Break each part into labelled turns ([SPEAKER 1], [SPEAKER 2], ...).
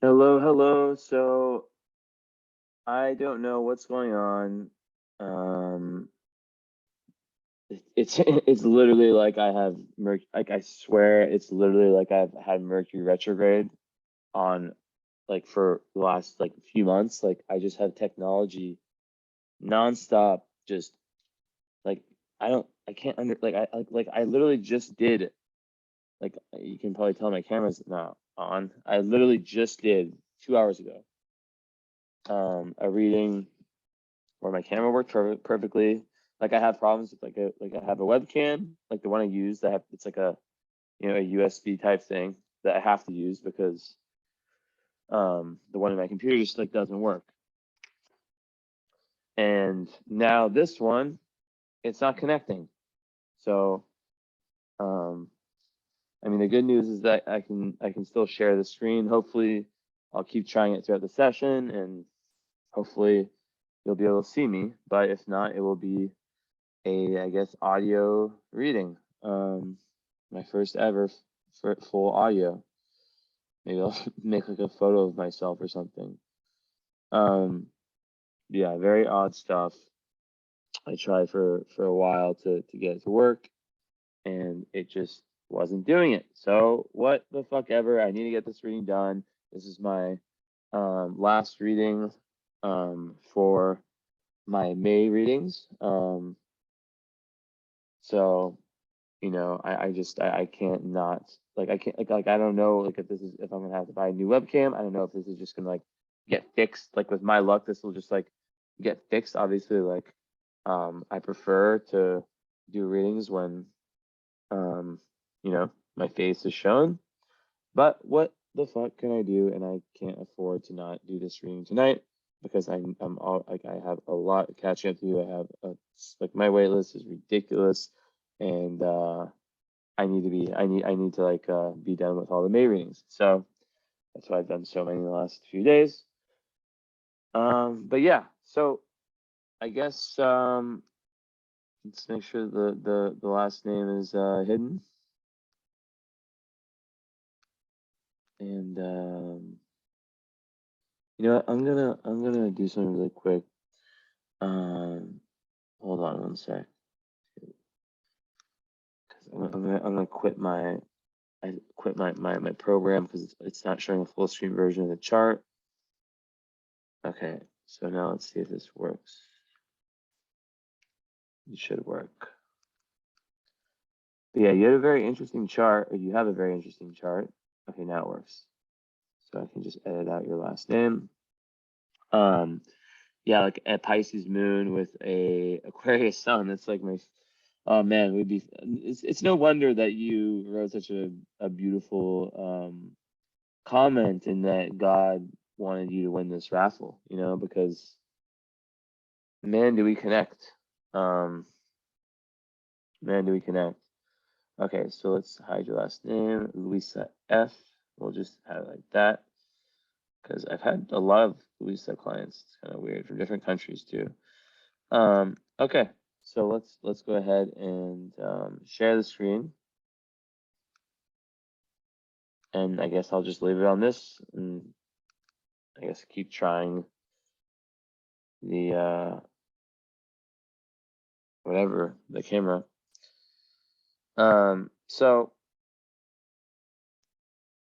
[SPEAKER 1] Hello, hello. So I don't know what's going on. Um, it's it's literally like I have like I swear it's literally like I've had Mercury retrograde on like for the last like few months. Like I just have technology nonstop. Just like I can't like I literally just did like you can probably tell my camera's not on. I literally just did 2 hours ago a reading where my camera worked perfectly. Like I have problems with like I have a webcam, like the one I use that it's like a a USB type thing that I have to use because the one in my computer just like doesn't work. And now this one, it's not connecting. So um I mean the good news is that I can still share the screen. Hopefully I'll keep trying it throughout the session and hopefully you'll be able to see me, but if not, it will be I guess audio reading. My first ever for full audio. Maybe I'll make like a photo of myself or something. Um, yeah, very odd stuff. I tried for a while to get it to work, and it just wasn't doing it. So what the fuck ever? I need to get this reading done. This is my last reading for my May readings. So I just I can't not like I can't like I don't know like if I'm gonna have to buy a new webcam. I don't know if this is just gonna like get fixed. Like with my luck, this will just like get fixed. Obviously, like I prefer to do readings when um my face is shown. But what the fuck can I do? And I can't afford to not do this reading tonight because I'm all like I have a lot of catching up to do. I have like my wait list is ridiculous, and I need to like be done with all the May readings. So that's why I've done so many in the last few days. But yeah, so I guess let's make sure the last name is hidden. And you know what? I'm gonna do something really quick. Um, hold on one sec, because I'm gonna quit my program because it's not showing a full screen version of the chart. Okay, so now let's see if this works. It should work. But yeah, you had a very interesting chart, or you have a very interesting chart. Okay, now it works. So I can just edit out your last name. Um, yeah, like a Pisces moon with a Aquarius sun. That's like my, oh man, we'd be. It's no wonder that you wrote such a beautiful comment and that God wanted you to win this raffle. Because man, do we connect. Um, man, do we connect. Okay, so let's hide your last name, Luisa F. We'll just have it like that because I've had a lot of Luisa clients. It's kind of weird from different countries too. Okay, so let's go ahead and share the screen, and I guess I'll just leave it on this, and I guess keep trying the whatever the camera. So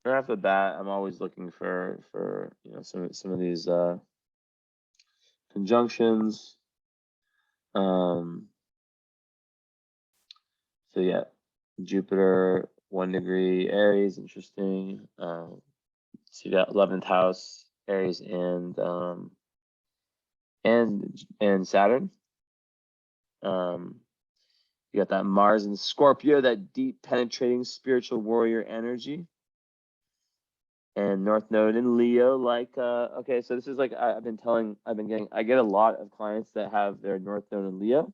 [SPEAKER 1] right off the bat, I'm always looking for some of these conjunctions. Um, so yeah, Jupiter 1 degree Aries, interesting. See that 11th house Aries and Saturn. Um, you got that Mars and Scorpio, that deep penetrating spiritual warrior energy. And North Node in Leo, like okay, so this is like I get a lot of clients that have their North Node in Leo,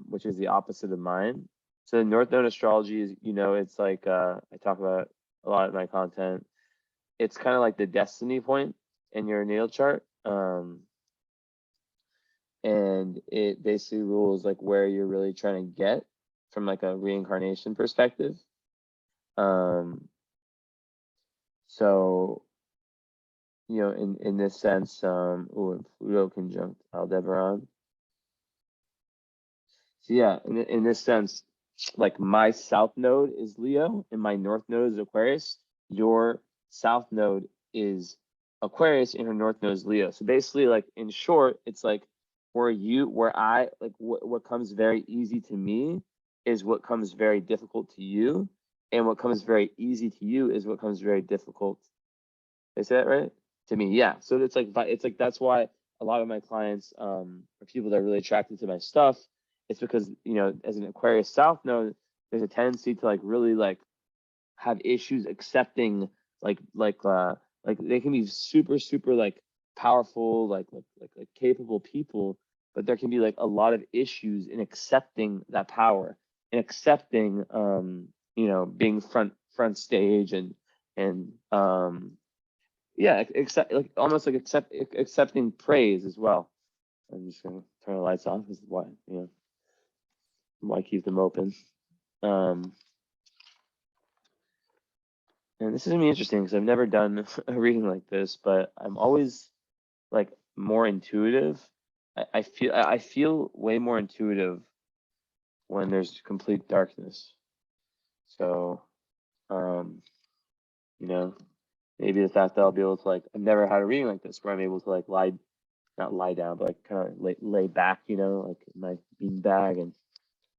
[SPEAKER 1] which is the opposite of mine. So North Node astrology is, it's like I talk about a lot of my content. It's kind of like the destiny point in your natal chart. And it basically rules like where you're really trying to get from like a reincarnation perspective. So you know, in this sense, ooh, Pluto conjunct Aldebaran. So yeah, in this sense, like my south node is Leo and my north node is Aquarius. Your south node is Aquarius and her north node is Leo. So basically, like in short, it's like where I like what comes very easy to me is what comes very difficult to you, and what comes very easy to you is what comes very difficult. Did I say that right? To me, yeah. So it's like that's why a lot of my clients are people that are really attracted to my stuff. It's because, you know, as an Aquarius South node, there's a tendency to like really like have issues accepting like they can be super like powerful like capable people, but there can be like a lot of issues in accepting that power and accepting you know, being front stage and yeah, accept like almost like accepting praise as well. I'm just gonna turn the lights off. This is why, you know, why keep them open. Um, and this is gonna be interesting because I've never done a reading like this, but I'm always like more intuitive. I feel way more intuitive when there's complete darkness. So, you know, maybe the fact that I'll be able to like I've never had a reading like this where I'm able to like not lie down, but like kind of lay back, you know, like in my bean bag and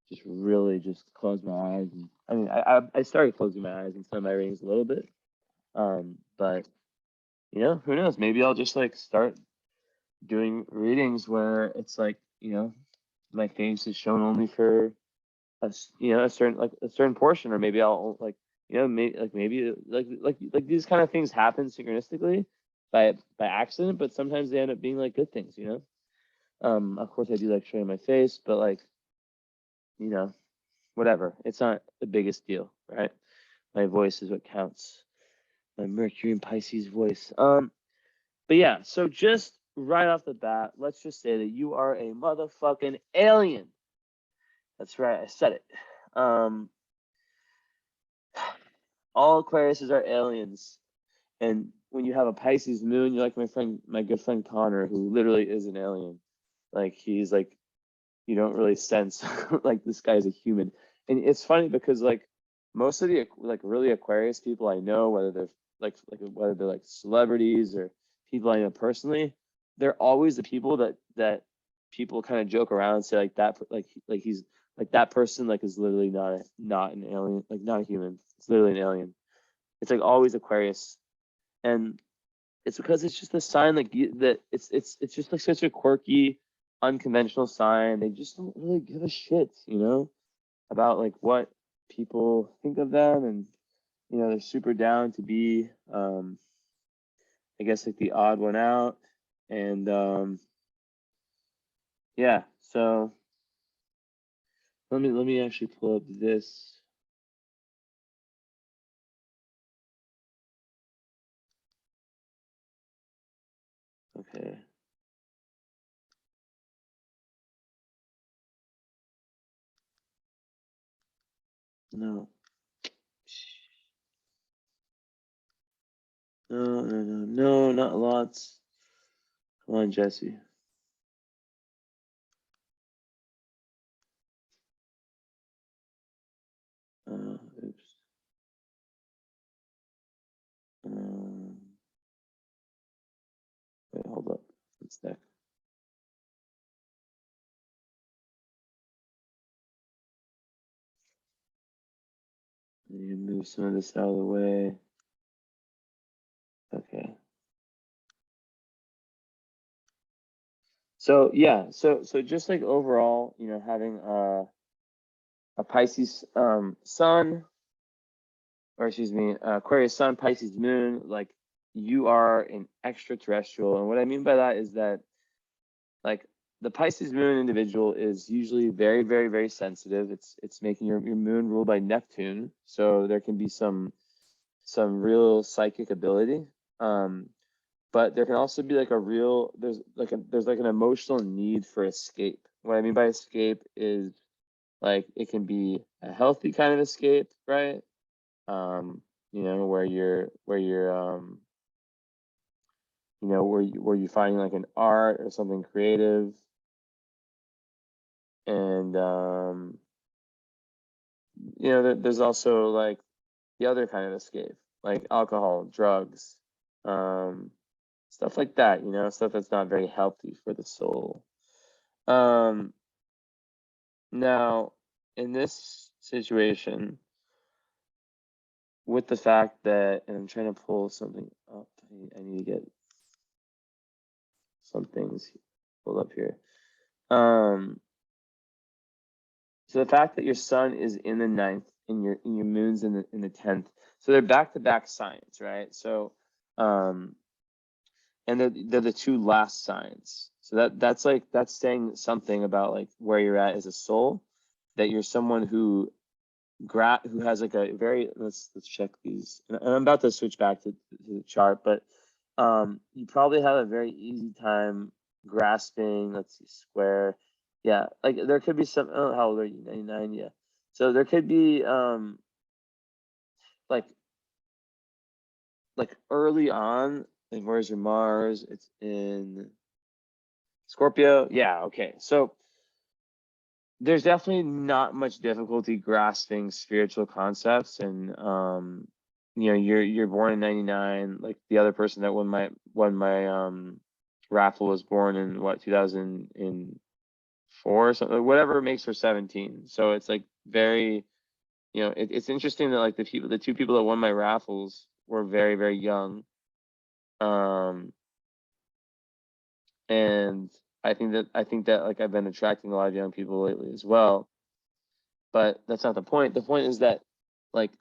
[SPEAKER 1] just really just close my eyes. And I mean, I started closing my eyes in some of my readings a little bit, but you know, who knows? Maybe I'll just like start doing readings where it's like, you know, my face is shown only for you know, a certain portion, or maybe I'll like, you know, maybe like these kind of things happen synchronistically by accident, but sometimes they end up being like good things, you know. Of course I do like showing my face, but like, you know, whatever. It's not the biggest deal, right? My voice is what counts. My Mercury and Pisces voice. But yeah, so just right off the bat, let's just say that you are a motherfucking alien. That's right, I said it. All Aquariuses are aliens. And when you have a Pisces moon, you're like my good friend Connor, who literally is an alien. Like he's like, you don't really sense like this guy's a human. And it's funny because like most of the like really Aquarius people I know, whether they're like whether they're like celebrities or people I know personally, they're always the people that people kind of joke around and say like that like he's like that person like is literally not an alien, like not a human. It's literally an alien. It's like always Aquarius. And it's because it's just a sign like that it's just like such a quirky, unconventional sign. They just don't really give a shit, you know, about like what people think of them, and you know they're super down to be, I guess like the odd one out, and yeah. So let me actually pull up this. Okay. No. No, not lots. Come on, Jesse. Oops. Um, Wait, hold up. One sec. You move some of this out of the way. Okay. So yeah, so just like overall, you know, having a Pisces sun, or excuse me, Aquarius sun, Pisces moon, like you are an extraterrestrial. And what I mean by that is that like the Pisces moon individual is usually very sensitive. It's making your moon ruled by Neptune, so there can be some real psychic ability. But there can also be like a real there's like an emotional need for escape. What I mean by escape is like it can be a healthy kind of escape, right? You know, where you're you know, were you finding like an art or something creative? And you know, there's also like the other kind of escape, like alcohol, drugs, um, stuff like that, you know, stuff that's not very healthy for the soul. Um, Now, in this situation, with the fact that, and I'm trying to pull something up, I need to get some things pulled up here. So the fact that your sun is in the ninth and your moon's in the 10th, so they're back to back signs, right? So, and they're the two last signs. So that's saying something about like where you're at as a soul, that you're someone who has like a very, let's check these, and I'm about to switch back to the chart, but you probably have a very easy time grasping, let's see, square, yeah, like there could be some, oh, how old are you, 99? Yeah, so there could be like early on, like where's your Mars? It's in Scorpio. Yeah, okay, so there's definitely not much difficulty grasping spiritual concepts, and you know, you're born in 99, like the other person that won my raffle was born in what, 2004 or something, whatever makes her 17. So it's like very, you know, it's interesting that like the two people that won my raffles were very, very young. And I think that like I've been attracting a lot of young people lately as well. But that's not the point. The point is that like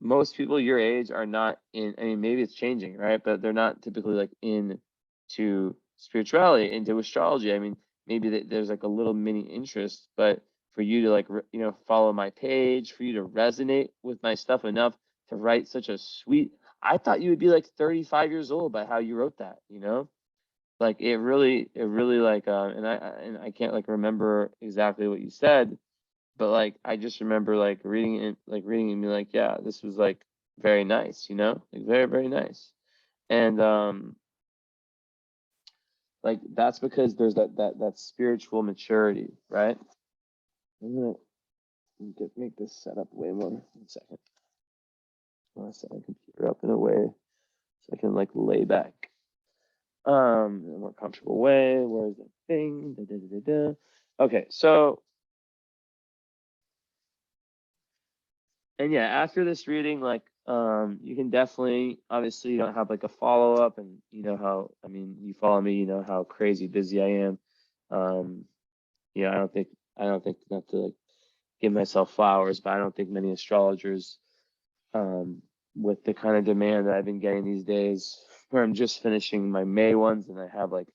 [SPEAKER 1] most people your age are not in, I mean, maybe it's changing, right? But they're not typically like into spirituality, into astrology. I mean, maybe there's like a little mini interest, but for you to like, you know, follow my page, for you to resonate with my stuff enough to write such a sweet, I thought you would be like 35 years old by how you wrote that, you know? Like it really like, and I can't like remember exactly what you said, but like I just remember like reading it and be like, yeah, this was like very nice, you know, like very, very nice. And like that's because there's that spiritual maturity, right? I'm gonna make this setup way more. 1 second. I want to set my computer up in a way so I can like lay back in a more comfortable way. Where's the thing? Da, da, da, da, da. Okay, so, and yeah, after this reading, like you can definitely, obviously you don't have like a follow-up, and you know how, I mean, you follow me, you know how crazy busy I am. Yeah, I don't think, not to like give myself flowers, but I don't think many astrologers, um with the kind of demand that I've been getting these days, where I'm just finishing my May ones and I have like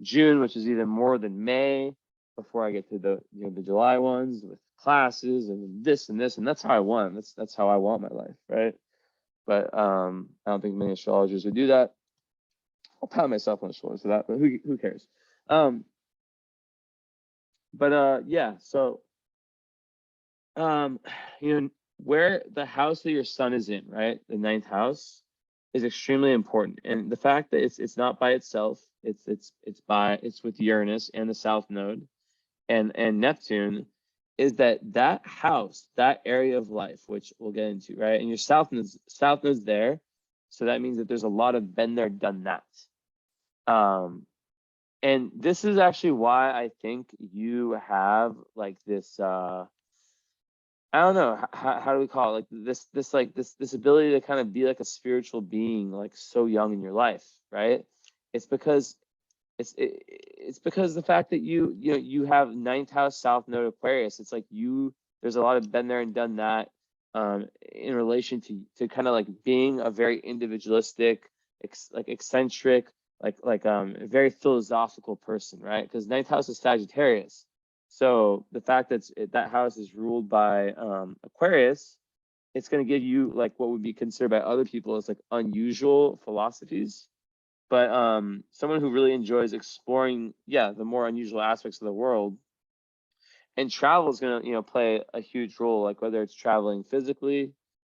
[SPEAKER 1] June, which is even more than May, before I get to the, you know, the July ones with classes and this and this, and that's how I want. That's how I want my life, right? But I don't think many astrologers would do that. I'll pat myself on the shoulder for that, but who cares? Um, yeah, so um, you know, where the house that your sun is in, right? The ninth house is extremely important. And the fact that it's not by itself, it's with Uranus and the south node and Neptune, is that house, that area of life, which we'll get into, right? And your south node's there. So that means that there's a lot of been there, done that. And this is actually why I think you have like this I don't know, how do we call it, like this ability to kind of be like a spiritual being like so young in your life, right? It's because it's because the fact that you know, you have ninth house south node Aquarius. It's like there's a lot of been there and done that, in relation to kind of like being a very individualistic, like eccentric, very philosophical person, right? Because ninth house is Sagittarius. So the fact that that house is ruled by Aquarius, it's going to give you like what would be considered by other people as like unusual philosophies. But someone who really enjoys exploring, yeah, the more unusual aspects of the world, and travel is going to, you know, play a huge role, like whether it's traveling physically,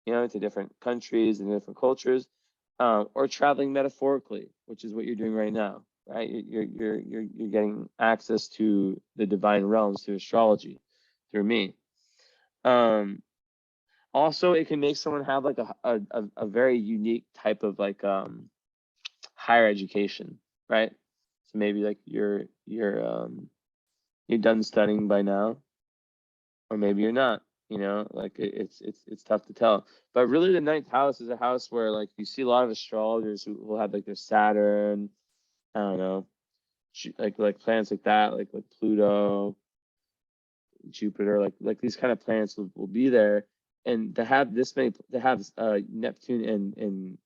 [SPEAKER 1] you know, to different countries and different cultures, or traveling metaphorically, which is what you're doing right now, right? You're getting access to the divine realms through astrology, through me. Also, it can make someone have like a very unique type of like higher education, right? So maybe like you're done studying by now, or maybe you're not. You know, like it's tough to tell. But really, the ninth house is a house where like you see a lot of astrologers who will have like their Saturn, I don't know, like planets like that, like Pluto, Jupiter, like these kind of planets will be there, and to have this many, to have Neptune and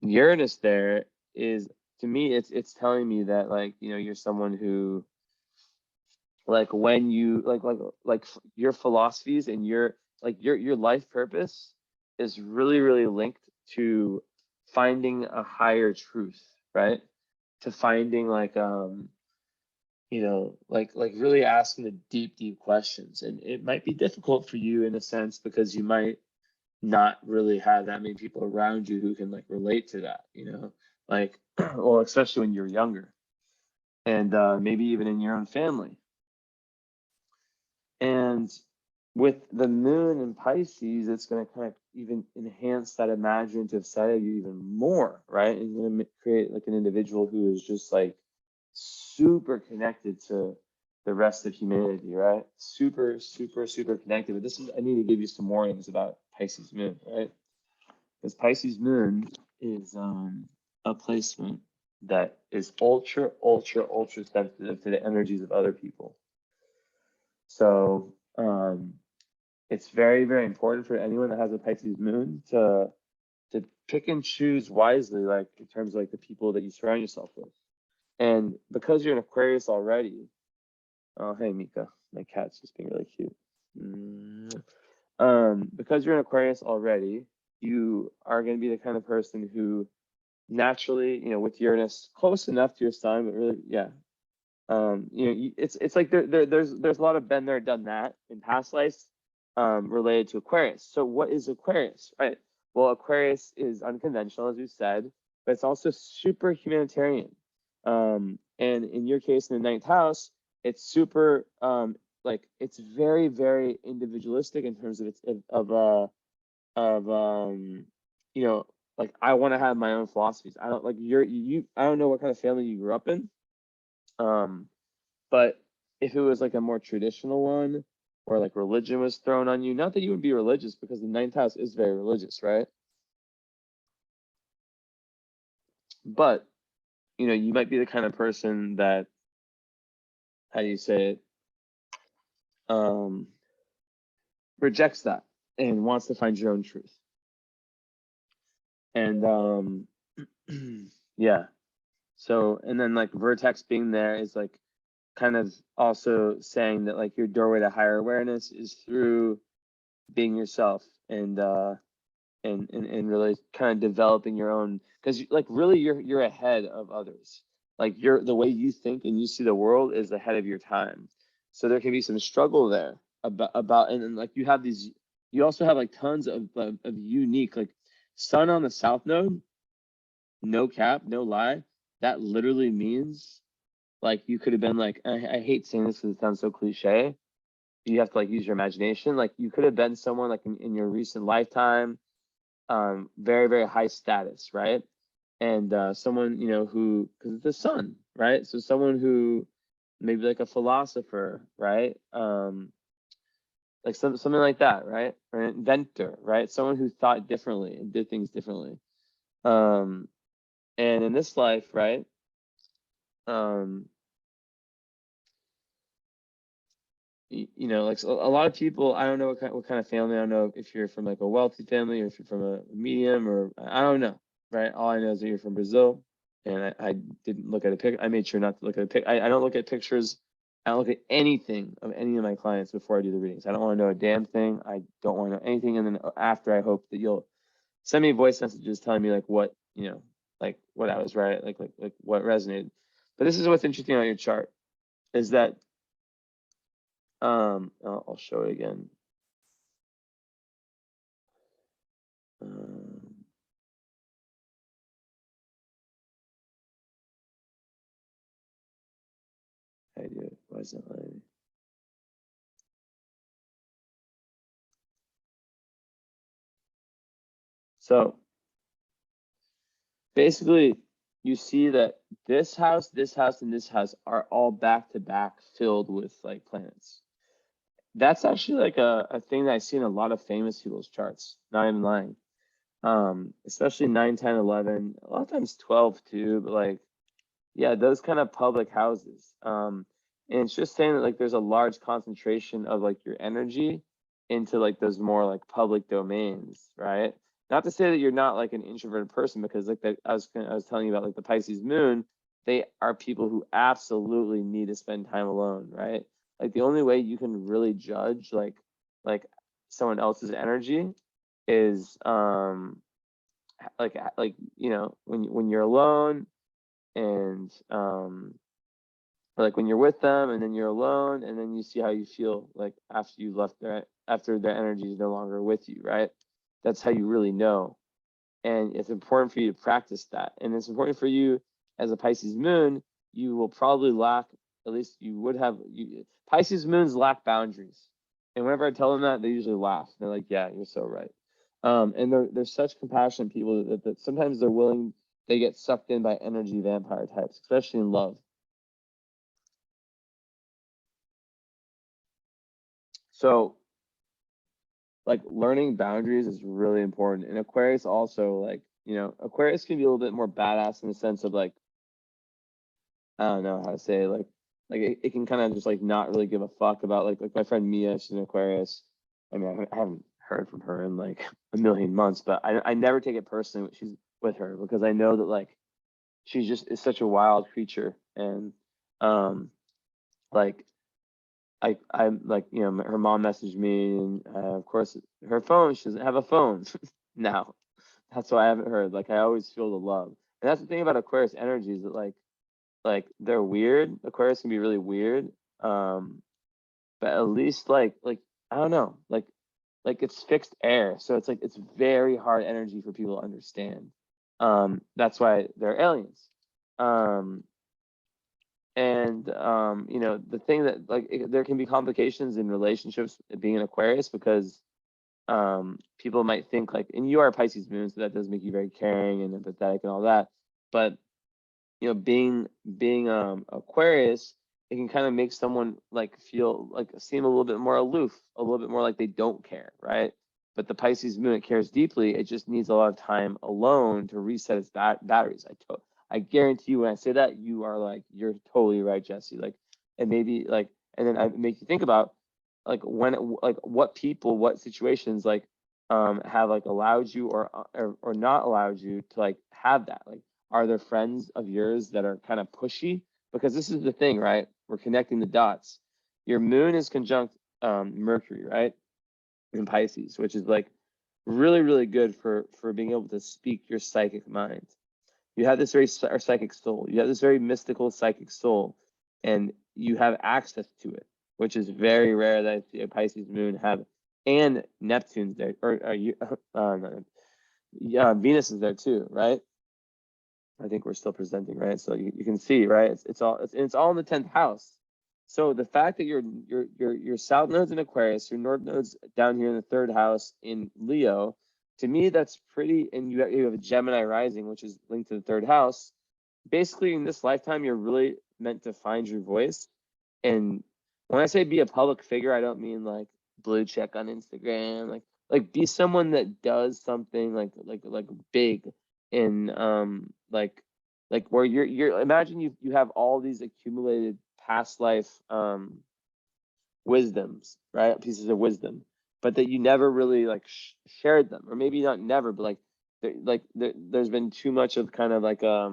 [SPEAKER 1] Uranus there is, to me, it's telling me that like, you know, you're someone who, like, when you like your philosophies and your life purpose is really linked to finding a higher truth, right? To finding like you know, like really asking the deep questions. And it might be difficult for you in a sense because you might not really have that many people around you who can like relate to that, you know, like well, especially when you're younger, and maybe even in your own family. And with the moon in Pisces, it's going to kind of even enhance that imaginative side of you even more, right? And going to create like an individual who is just like super connected to the rest of humanity, right? Super connected. But this is, I need to give you some warnings about Pisces moon, right? Because Pisces moon is a placement that is ultra sensitive to the energies of other people. So it's very important for anyone that has a Pisces moon to pick and choose wisely, like in terms of like the people that you surround yourself with. And because you're an Aquarius already, oh hey Mika, my cat's just being really cute. Because you're an Aquarius already, you are going to be the kind of person who naturally, you know, with Uranus close enough to your sign, but really, yeah. You know, it's like there's a lot of been there, done that in past lives, related to Aquarius. So what is Aquarius, right? Well, Aquarius is unconventional, as we said, but it's also super humanitarian. And in your case, in the ninth house, it's super like it's very individualistic in terms of its you know, like I want to have my own philosophies. I don't like I don't know what kind of family you grew up in. But if it was like a more traditional one, where like religion was thrown on you, not that you would be religious because the ninth house is very religious, right? But you know, you might be the kind of person that, how do you say it, rejects that and wants to find your own truth. And yeah. So, and then like vertex being there is like kind of also saying that like your doorway to higher awareness is through being yourself and really kind of developing your own, because like really you're ahead of others. Like the way you think and you see the world is ahead of your time. So there can be some struggle there about and then like you also have like tons of unique, like sun on the south node, no cap, no lie. That literally means like you could have been like, I hate saying this because it sounds so cliche. You have to like use your imagination. Like you could have been someone like in your recent lifetime, very high status, right? And someone, you know, who, because it's the sun, right? So someone who maybe like a philosopher, right? Like something like that, right? Or an inventor, right? Someone who thought differently and did things differently. And in this life, right? You know, like so a lot of people, I don't know what kind of family. I don't know if you're from like a wealthy family or if you're from a medium, or I don't know, right? All I know is that you're from Brazil, and I didn't look at a pic. I made sure not to look at a pic. I don't look at pictures. I don't look at anything of any of my clients before I do the readings. I don't want to know a damn thing. I don't want to know anything. And then after, I hope that you'll send me voice messages telling me like what, you know, like what I was right, like what resonated. But this is what's interesting on your chart is that I'll show it again. Why is that letting me? So basically, you see that this house, and this house are all back to back filled with like planets. That's actually like a thing that I see in a lot of famous people's charts, not even lying. Especially 9, 10, 11, a lot of times 12 too, but like, yeah, those kind of public houses. And it's just saying that like there's a large concentration of like your energy into like those more like public domains, right? Not to say that you're not like an introverted person, because like that I was telling you about like the Pisces moon, they are people who absolutely need to spend time alone, right? Like the only way you can really judge like someone else's energy is like you know when you're alone, and or like when you're with them and then you're alone, and then you see how you feel like after you left after their energy is no longer with you, right? That's how you really know. And it's important for you to practice that, and it's important for you as a Pisces moon. You will probably lack, at least you would have, Pisces moons lack boundaries, and whenever I tell them that, they usually laugh. They're like, yeah, you're so right. And they're such compassionate people that sometimes they're willing, they get sucked in by energy vampire types, especially in love. So like learning boundaries is really important. And Aquarius also, like, you know, Aquarius can be a little bit more badass in the sense of like, I don't know how to say it, like it can kind of just like not really give a fuck about like my friend Mia, she's an Aquarius. I mean, I haven't heard from her in like a million months, but I never take it personally when she's with her, because I know that like she just is such a wild creature. And like I'm like, you know, her mom messaged me, and of course her phone, she doesn't have a phone now. That's why I haven't heard. Like I always feel the love. And that's the thing about Aquarius energy, is that like they're weird. Aquarius can be really weird. But at least like I don't know, like it's fixed air. So it's like it's very hard energy for people to understand. That's why they're aliens. Um and you know, the thing that like there can be complications in relationships being an Aquarius, because people might think like, and you are a Pisces moon, so that does make you very caring and empathetic and all that. But you know, being Aquarius, it can kind of make someone like feel like seem a little bit more aloof, a little bit more like they don't care, right? But the Pisces moon, it cares deeply. It just needs a lot of time alone to reset its batteries. I guarantee you, when I say that, you are like, you're totally right, Jesse. Like, and maybe like, and then I make you think about like when, like what people, what situations like have like allowed you or not allowed you to like have that. Like, are there friends of yours that are kind of pushy? Because this is the thing, right? We're connecting the dots. Your moon is conjunct Mercury, right? In Pisces, which is like really, really good for being able to speak your psychic mind. You have this very psychic soul. You have this very mystical psychic soul, and you have access to it, which is very rare that a Pisces moon have. And Neptune's there, or you, yeah, Venus is there too, right? I think we're still presenting, right? So you can see, right? It's all in the 10th house. So the fact that your south node's in Aquarius, your north node's down here in the 3rd house in Leo, to me that's pretty. And you have a Gemini rising, which is linked to the 3rd house. Basically, in this lifetime, you're really meant to find your voice. And when I say be a public figure, I don't mean like blue check on Instagram, like be someone that does something like big in like where you're imagine you have all these accumulated past life wisdoms, right? Pieces of wisdom, but that you never really like shared them, or maybe not never, but there's been too much of kind of like I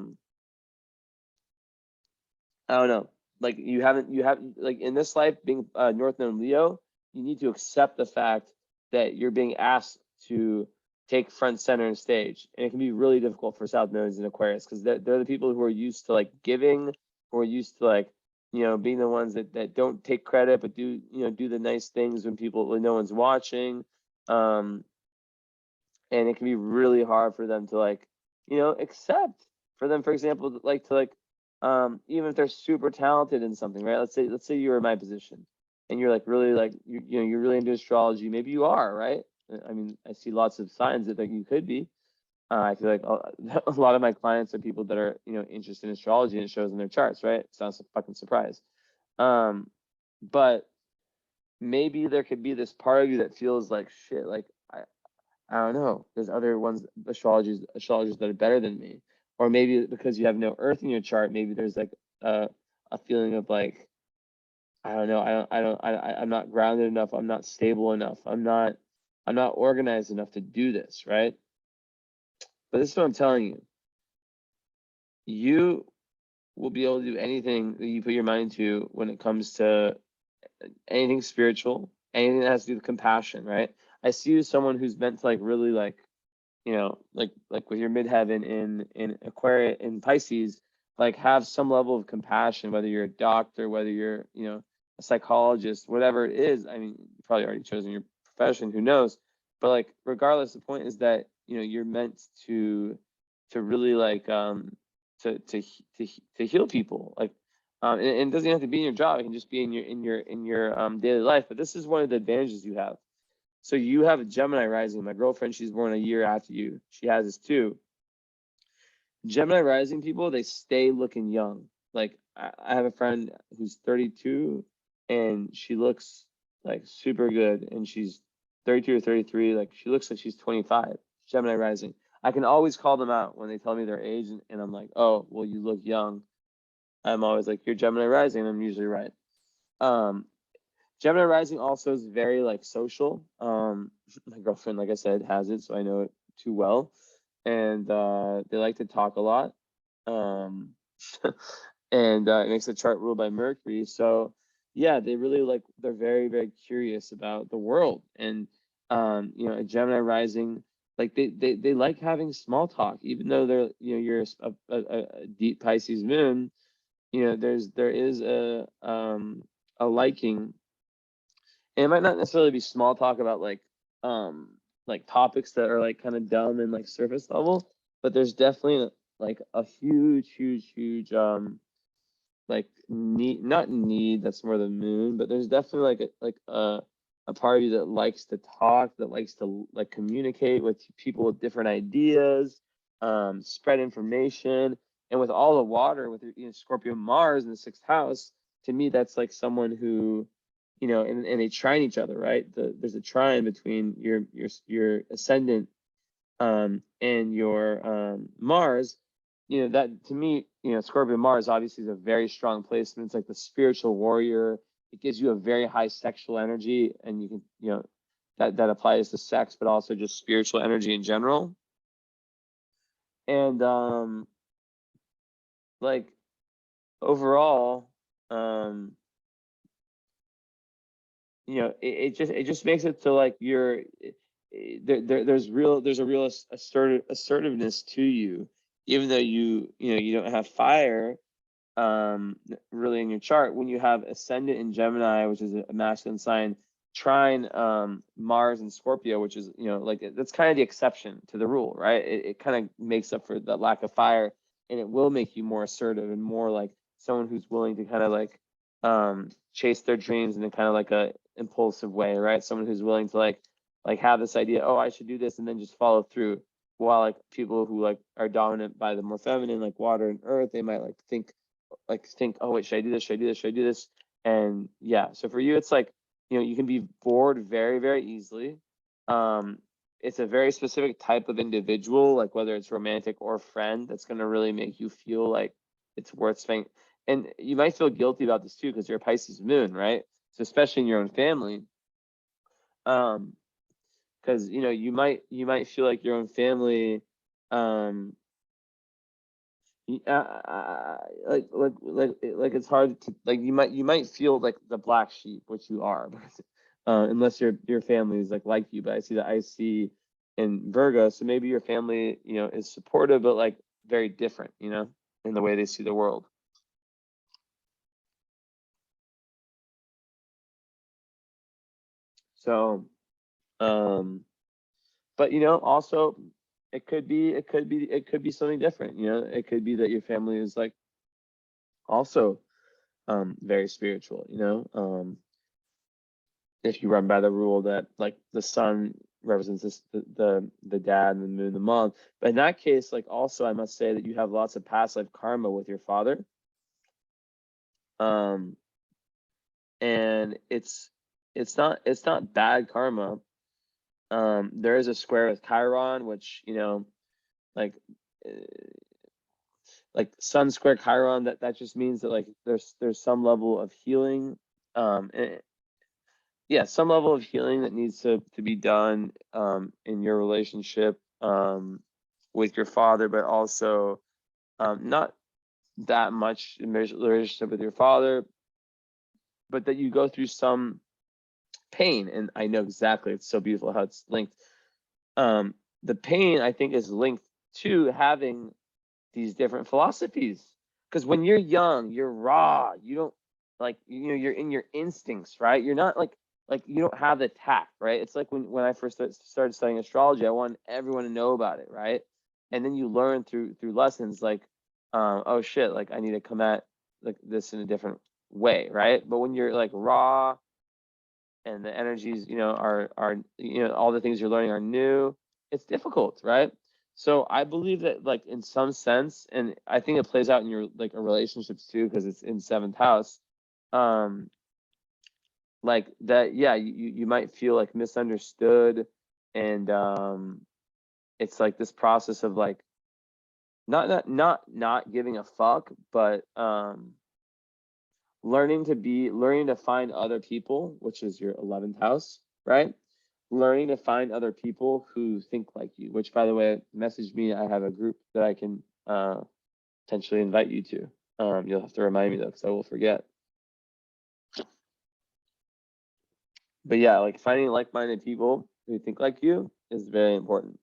[SPEAKER 1] don't know. Like you have like in this life being North Node Leo, you need to accept the fact that you're being asked to take front center and stage, and it can be really difficult for South Nodes and Aquarius, because they're the people who are used to like giving, who are used to like, you know, being the ones that don't take credit but do, you know, do the nice things when no one's watching. Um, and it can be really hard for them to like, you know, accept, for them, for example, like to like even if they're super talented in something, right? Let's say you were in my position and you're like really like you're really into astrology. Maybe you are, right? I mean, I see lots of signs that you could be. I feel like a lot of my clients are people that are interested in astrology, and it shows in their charts, right? It's not a fucking surprise. Um, but maybe there could be this part of you that feels like shit. Like I don't know. There's other ones, astrologers that are better than me, or maybe because you have no Earth in your chart, maybe there's like a feeling of like I don't know. I'm not grounded enough. I'm not stable enough. I'm not organized enough to do this, right? But this is what I'm telling you. You will be able to do anything that you put your mind to when it comes to anything spiritual, anything that has to do with compassion, right? I see you as someone who's meant to like really like like with your midheaven in Aquarius in Pisces, like have some level of compassion, whether you're a doctor, whether you're a psychologist, whatever it is. I mean, you probably already chosen your profession, who knows? But like regardless, the point is that you're meant to really like to heal people, like and it doesn't have to be in your job. It can just be in your daily life. But this is one of the advantages you have. So you have a Gemini rising. My girlfriend, she's born a year after you. She has this too. Gemini rising people, they stay looking young. Like I have a friend who's 32 and she looks like super good, and she's 32 or 33. Like she looks like she's 25. Gemini rising. I can always call them out when they tell me their age, and I'm like, oh, well, you look young. I'm always like, you're Gemini rising, and I'm usually right. Um, Gemini rising also is very like social. My girlfriend, like I said, has it, so I know it too well. And they like to talk a lot. Um, and it makes the chart ruled by Mercury. So yeah, they really like they're very, very curious about the world. And a Gemini rising, like they like having small talk, even though they're you're a deep Pisces moon. There is a liking, and it might not necessarily be small talk about like topics that are like kind of dumb and like surface level, but there's definitely like a huge like need, not need, that's more the moon, but there's definitely like a part of you that likes to talk, that likes to like communicate with people with different ideas, spread information. And with all the water, with Scorpio Mars in the sixth house, to me that's like someone who and they trine each other, right? There's a trine between your ascendant and your Mars. That to me, Scorpio Mars obviously is a very strong placement. It's like the spiritual warrior. It gives you a very high sexual energy, and you can, that applies to sex, but also just spiritual energy in general. And like overall, it just makes it so like there's a real assertiveness to you, even though you don't have fire really in your chart. When you have ascendant in Gemini, which is a masculine sign, trine Mars and Scorpio, which is like that's kind of the exception to the rule, right? It kind of makes up for the lack of fire, and it will make you more assertive and more like someone who's willing to kind of like chase their dreams in a kind of like a impulsive way, right? Someone who's willing to like have this idea, oh, I should do this, and then just follow through. While like people who like are dominant by the more feminine, like water and earth, they might think, oh wait, should I do this? Should I do this? Should I do this? And yeah, so for you, it's like, you can be bored very, very easily. It's a very specific type of individual, like whether it's romantic or friend, that's going to really make you feel like it's worth spending. And you might feel guilty about this too, because you're a Pisces moon, right? So especially in your own family, because you might feel like your own family, um, like it's hard to like you might feel like the black sheep, which you are, unless your family is like you. But I see that in Virgo, so maybe your family is supportive, but like very different, in the way they see the world. So, um, but also it could be something different. It could be that your family is like also very spiritual, you know. If you run by the rule that like the sun represents the dad and the moon the mom, but in that case, like also I must say that you have lots of past life karma with your father, um and it's not bad karma. There is a square with Chiron, which, you know, like uh, like sun square Chiron, that just means that like there's some level of healing, and yeah, some level of healing that needs to be done in your relationship with your father, but also not that much in the relationship with your father, but that you go through some pain. And I know exactly, it's so beautiful how it's linked. The pain, I think, is linked to having these different philosophies. Because when you're young, you're raw. You don't like, you know, you're in your instincts, right? You're not like you don't have the tact, right? It's like when I first started studying astrology, I wanted everyone to know about it, right? And then you learn through lessons like, oh shit, like I need to come at like this in a different way, right? But when you're like raw and the energies, you know, are you know, all the things you're learning are new, it's difficult, right? So I believe that like in some sense, and I think it plays out in your like relationships too, because it's in seventh house, um like that, yeah, you might feel like misunderstood, and it's like this process of like not giving a fuck, but learning to find other people, which is your 11th house, right? Learning to find other people who think like you, which, by the way, message me. I have a group that I can potentially invite you to. You'll have to remind me though, because I will forget. But yeah, like finding like-minded people who think like you is very important.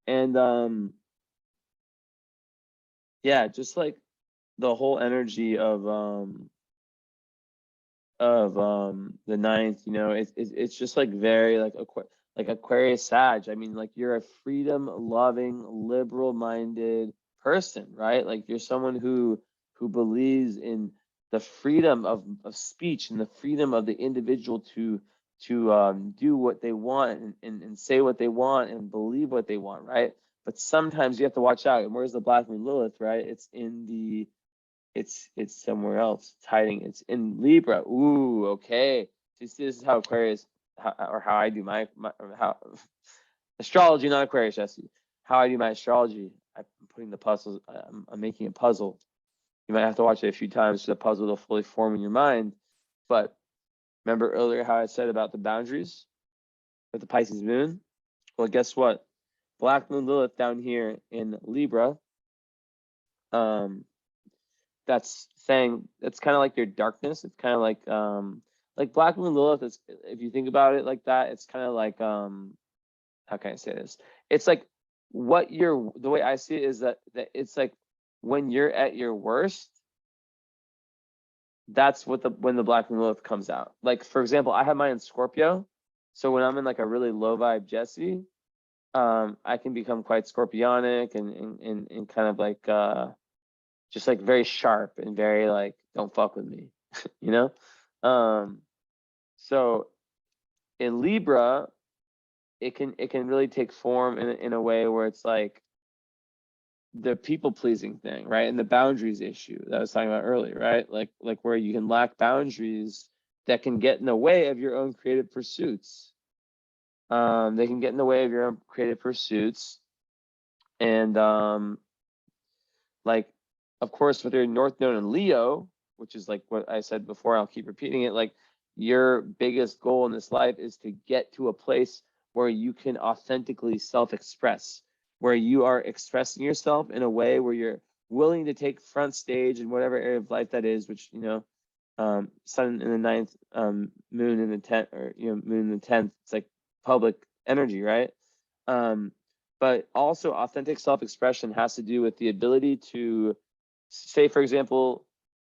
[SPEAKER 1] And yeah, just like the whole energy of the ninth, you know, it's just like very like Aquarius Sag. I mean, like you're a freedom loving, liberal minded person, right? Like you're someone who believes in the freedom of speech and the freedom of the individual to do what they want, and say what they want and believe what they want, right? But sometimes you have to watch out. And where's the Black Moon Lilith, right? It's somewhere else. It's hiding. It's in Libra. Ooh, okay. So you see, this is how Aquarius, how I do my how astrology, not Aquarius, Jesse. How I do my astrology. I'm putting the puzzles. I'm making a puzzle. You might have to watch it a few times for the puzzle to fully form in your mind. But remember earlier how I said about the boundaries with the Pisces moon? Well, guess what? Black Moon Lilith down here in Libra. That's saying it's kind of like your darkness. It's kind of like Black Moon Lilith is, if you think about it like that, it's kind of like how can I say this? It's like the way I see it is that it's like when you're at your worst, that's when the Black Moon Lilith comes out. Like for example, I have mine in Scorpio, so when I'm in like a really low vibe Jesse, I can become quite scorpionic and kind of like just like very sharp and very like, don't fuck with me, you know? So in Libra, it can really take form in a way where it's like the people pleasing thing, right? And the boundaries issue that I was talking about earlier, right? Like where you can lack boundaries that can get in the way of your own creative pursuits. They can get in the way of your own creative pursuits. And like, of course, with your North Node in Leo, which is like what I said before, I'll keep repeating it, like your biggest goal in this life is to get to a place where you can authentically self-express, where you are expressing yourself in a way where you're willing to take front stage in whatever area of life that is, which, you know, sun in the ninth, moon in the 10th, or, you know, moon in the 10th, it's like public energy, right? But also authentic self-expression has to do with the ability to say, for example,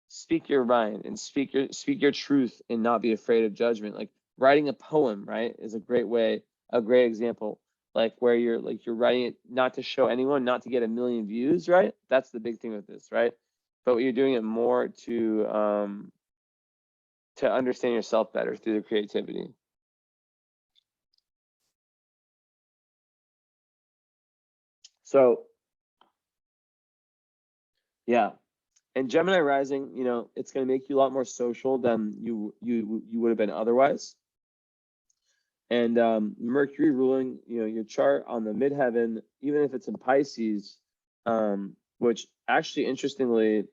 [SPEAKER 1] speak your mind and speak your truth and not be afraid of judgment. Like writing a poem, right, is a great example. Like where you're writing it not to show anyone, not to get a million views, right? That's the big thing with this, right? but you're doing it more to understand yourself better through the creativity. So yeah, and Gemini rising, you know, it's going to make you a lot more social than you would have been otherwise. And Mercury ruling, you know, your chart on the midheaven, even if it's in Pisces, which actually interestingly,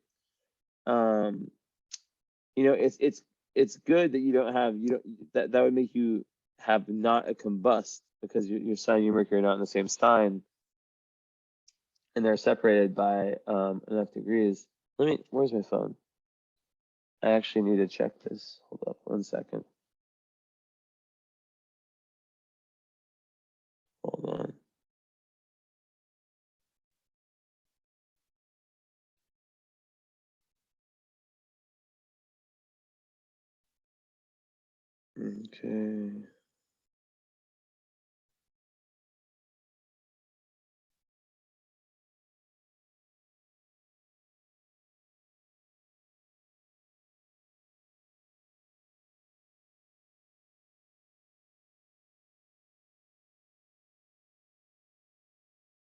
[SPEAKER 1] you know, it's good that you don't have that would make you have not a combust, because your Sun and your Mercury are not in the same sign, and they're separated by enough degrees. Where's my phone? I actually need to check this. Hold up 1 second. Hold on. Okay.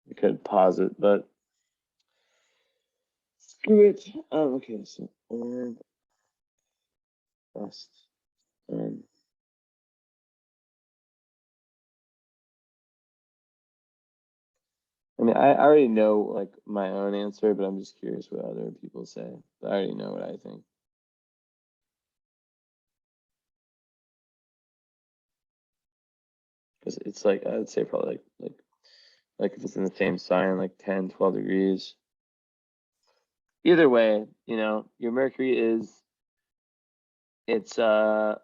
[SPEAKER 1] I could pause it, but screw it. Okay, so orb bust. I mean, I already know like my own answer, but I'm just curious what other people say. But I already know what I think. Because it's like, I would say probably like if it's in the same sign, like 10, 12 degrees. Either way, you know, your Mercury it's 11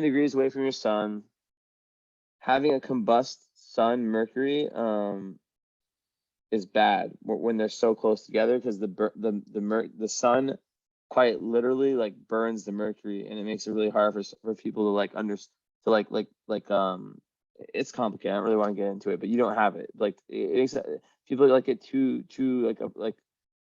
[SPEAKER 1] degrees away from your Sun. Having a combust Sun, Mercury, is bad when they're so close together, because the Sun quite literally like burns the Mercury, and it makes it really hard for people to like it's complicated. I don't really want to get into it, but you don't have it. Like it makes people like it too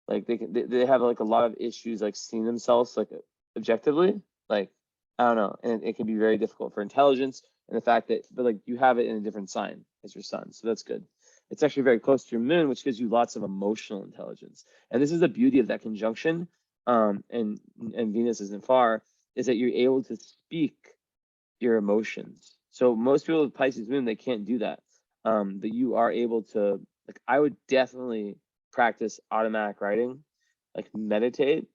[SPEAKER 1] like they have like a lot of issues like seeing themselves like objectively. Like I don't know, and it can be very difficult for intelligence, and the fact that but like you have it in a different sign as your Sun, so that's good. It's actually very close to your moon, which gives you lots of emotional intelligence. And this is the beauty of that conjunction. And Venus isn't far, is that you're able to speak your emotions. So most people with Pisces moon, they can't do that. But you are able to, like, I would definitely practice automatic writing, like meditate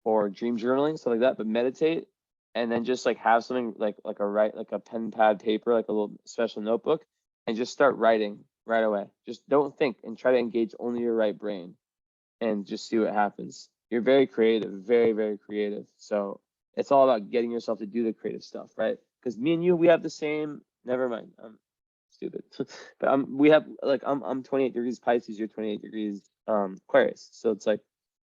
[SPEAKER 1] or dream journaling, stuff like that, but meditate, and then just like have something like a pen pad paper, like a little special notebook, and just start writing right away. Just don't think and try to engage only your right brain and just see what happens. You're very creative, very, very creative. So it's all about getting yourself to do the creative stuff, right? Because me and you, we have the same, never mind, I'm stupid. But we have like, I'm 28 degrees Pisces, you're 28 degrees Aquarius. So it's like,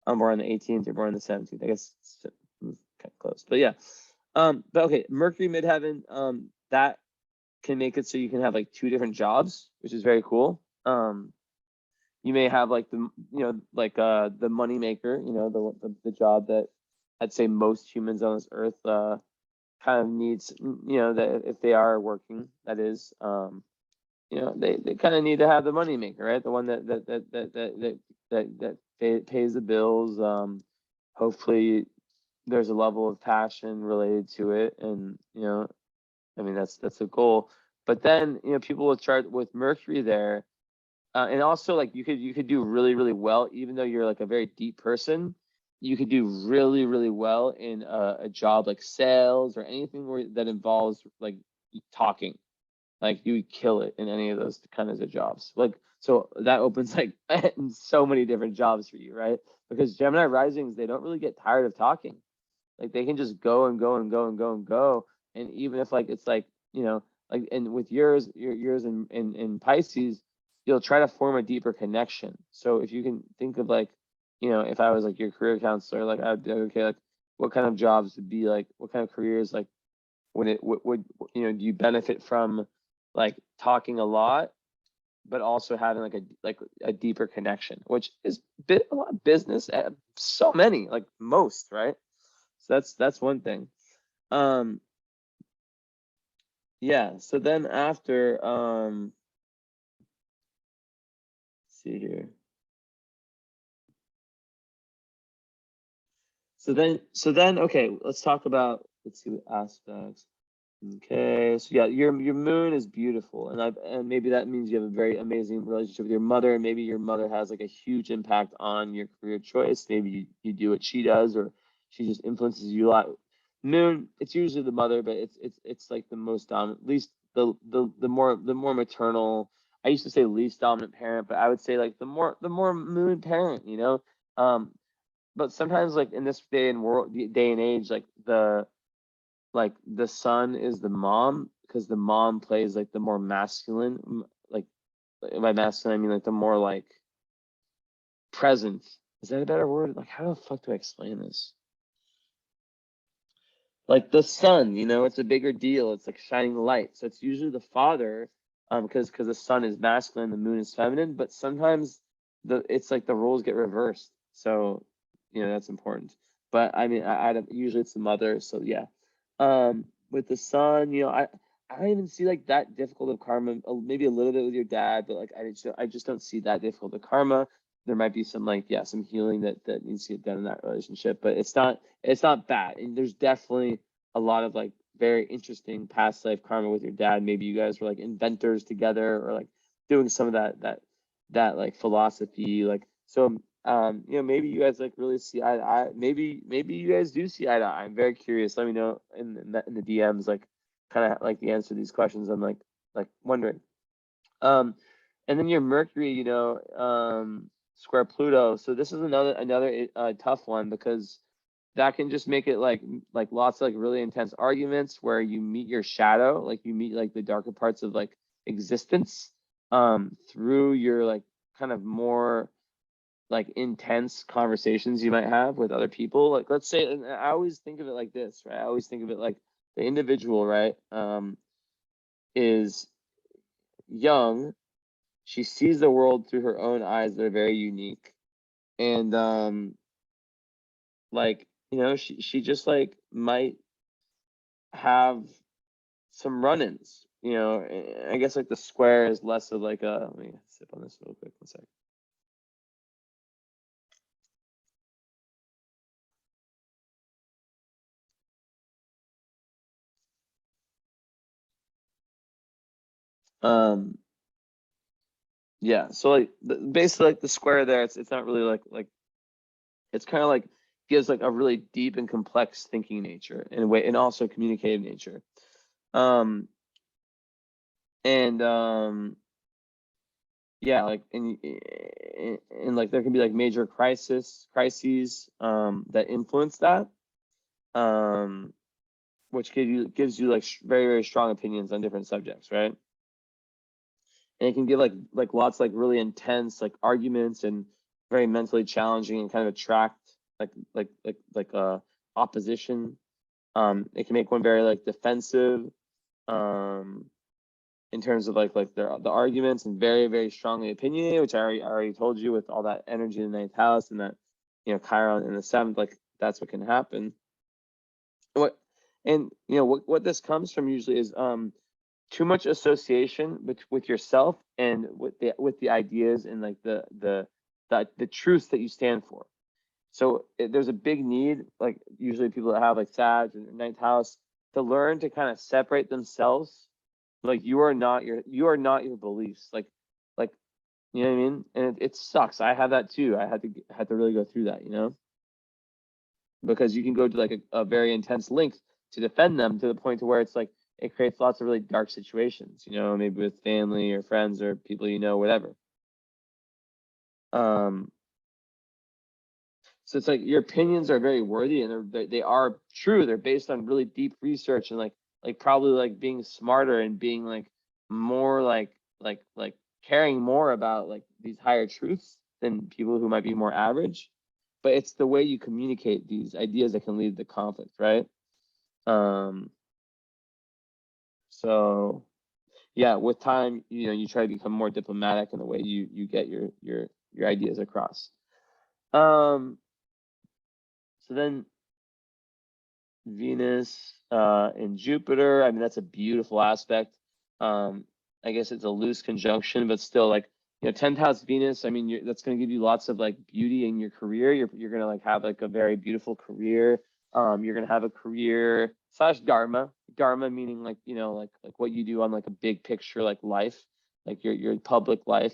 [SPEAKER 1] I'm born on the 18th, you're born on the 17th. I guess it's kind of close, but yeah. But okay, Mercury midheaven, that can make it so you can have like 2 different jobs, which is very cool. You may have like the money maker, you know, the job that I'd say most humans on this earth kind of needs, you know, that if they are working, that is, you know, they kind of need to have the money maker, right? The one that pays the bills. Hopefully there's a level of passion related to it, and you know, I mean that's a goal. But then, you know, people will chart with Mercury there, and also like you could do really, really well, even though you're like a very deep person. You could do really, really well in a job like sales or anything that involves like talking. Like you would kill it in any of those kinds of jobs. Like, so that opens like so many different jobs for you, right? Because Gemini risings, they don't really get tired of talking. Like they can just go and go and go and go and go. And even if like it's like, you know, like, and with yours in Pisces, you'll try to form a deeper connection. So if you can think of like, you know, if I was like your career counselor, like I'd be like, okay, like what kind of jobs would be like, what kind of careers like would you know, do you benefit from like talking a lot, but also having like a deeper connection, which is a lot of business, so many, like most, right? So that's one thing. Yeah, so then after, let's see here. So then, okay, let's talk about, let's see what aspects. Okay, so yeah, your moon is beautiful, and maybe that means you have a very amazing relationship with your mother, and maybe your mother has like a huge impact on your career choice. Maybe you do what she does, or she just influences you a lot. Moon, it's usually the mother, but it's like the most dominant, least the more maternal. I used to say least dominant parent, but I would say like the more moon parent, you know. But sometimes like in this day and age, like the son is the mom, because the mom plays like the more masculine, like by masculine I mean like the more like present. Is that a better word? Like how the fuck do I explain this? Like the sun, it's a bigger deal. It's like shining light. So it's usually the father, because the sun is masculine, the moon is feminine. But sometimes it's like the roles get reversed. So that's important. But I mean, I don't, usually it's the mother. So yeah, with the son, I don't even see like that difficult of karma. Maybe a little bit with your dad, but like I just don't see that difficult of karma. There might be some like some healing that needs to get done in that relationship, but it's not bad. And there's definitely a lot of like very interesting past life karma with your dad. Maybe you guys were like inventors together, or like doing some of that like philosophy, like so. Maybe you guys like really see eye to eye. Maybe you guys do see eye to eye. I'm very curious. Let me know in the DMs, like kind of like the answer to these questions. I'm like wondering. And then your Mercury, square Pluto. So this is another tough one, because that can just make it like lots of like really intense arguments where you meet your shadow, like you meet like the darker parts of like existence, through your like kind of more like intense conversations you might have with other people. Like let's say, and I always think of it like this, right? I always think of it like the individual, right, is young. She sees the world through her own eyes that are very unique, and like she just like might have some run-ins. I guess like the square is less of like a. Let me sip on this real quick. One sec. Yeah, so like basically like the square there, it's not really like it's kind of like gives like a really deep and complex thinking nature in a way, and also communicative nature. um and Yeah, like and like there can be like major crises that influence that, um which gives you like very, very strong opinions on different subjects, right? And it can give like lots like really intense like arguments, and very mentally challenging, and kind of attract opposition. It can make one very like defensive, um in terms of like the arguments, and very, very strongly opinionated, which I already told you, with all that energy in the ninth house, and that Chiron in the seventh, like that's what can happen. What this comes from usually is too much association with yourself, and with the ideas, and like the truths that you stand for. So there's a big need, like usually people that have like Sag and ninth house, to learn to kind of separate themselves. Like you are not your beliefs. Like you know what I mean? And it sucks. I had that too. I had to really go through that, because you can go to like a very intense length to defend them, to the point to where it's like it creates lots of really dark situations, maybe with family or friends or people, whatever. Um, so it's like your opinions are very worthy, and they are true. They're based on really deep research, and like probably like being smarter, and being like more like caring more about like these higher truths than people who might be more average. But it's the way you communicate these ideas that can lead to conflict, right? Um, so yeah, with time, you try to become more diplomatic in the way you get your ideas across. So then Venus and Jupiter, I mean, that's a beautiful aspect. I guess it's a loose conjunction, but still, like, 10th house Venus, I mean, that's going to give you lots of like beauty in your career. You're going to like have like a very beautiful career. You're going to have a career / dharma meaning like, like what you do on like a big picture, like life, like your public life.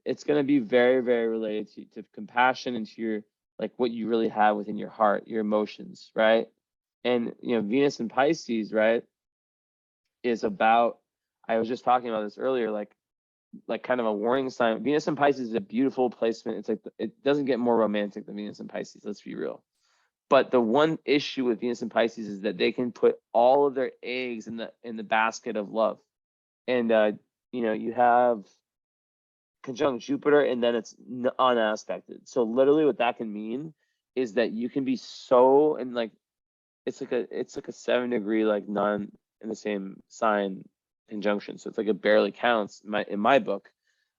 [SPEAKER 1] It's going to be very, very related to compassion and to your, like what you really have within your heart, your emotions, right? And Venus in Pisces, right, is about, I was just talking about this earlier, like kind of a warning sign. Venus in Pisces is a beautiful placement. It's like, it doesn't get more romantic than Venus in Pisces, let's be real. But the one issue with Venus and Pisces is that they can put all of their eggs in the basket of love. And you have conjunct Jupiter, and then it's unaspected. So literally what that can mean is that you can be so, and like it's like a 7-degree like non in the same sign conjunction. So it's like it barely counts in my book.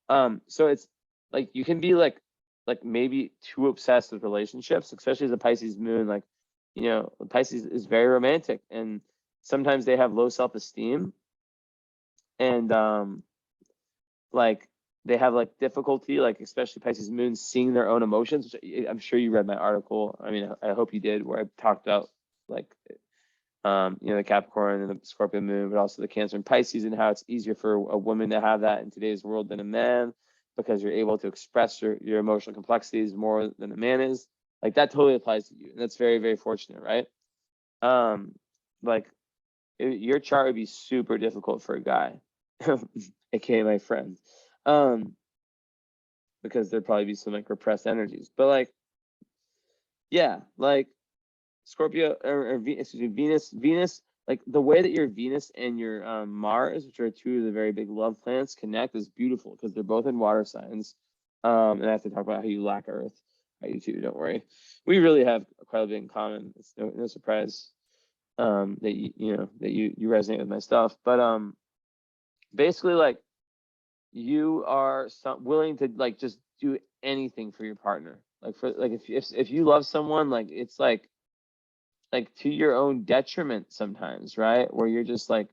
[SPEAKER 1] So it's like you can be like maybe too obsessed with relationships, especially as a Pisces moon. Like, Pisces is very romantic, and sometimes they have low self-esteem, and like they have like difficulty, like especially Pisces moon, seeing their own emotions, which I'm sure you read my article. I mean, I hope you did, where I talked about like the Capricorn and the Scorpio moon, but also the Cancer and Pisces, and how it's easier for a woman to have that in today's world than a man, because you're able to express your emotional complexities more than a man is. Like that totally applies to you, and that's very, very fortunate, right? Like your chart would be super difficult for a guy, aka my friend, because there'd probably be some like repressed energies. But like, yeah, like Scorpio or Venus, like the way that your Venus and your Mars, which are two of the very big love planets, connect is beautiful because they're both in water signs. And I have to talk about how you lack Earth. I do too, don't worry. We really have quite a bit in common. It's no surprise that you resonate with my stuff. But basically, like, you are willing to like just do anything for your partner. Like if you love someone, like it's like to your own detriment sometimes, right? Where you're just like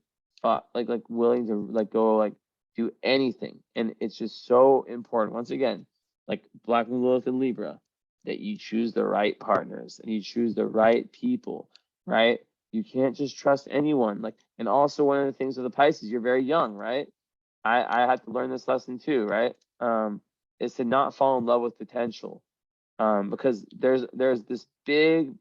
[SPEAKER 1] willing to like go like do anything. And it's just so important, once again, like Black Moon Lilith and Libra, that you choose the right partners and you choose the right people, right? You can't just trust anyone. Like, and also one of the things with the Pisces, you're very young, right? I had to learn this lesson too, right? Is to not fall in love with potential. Because there's this big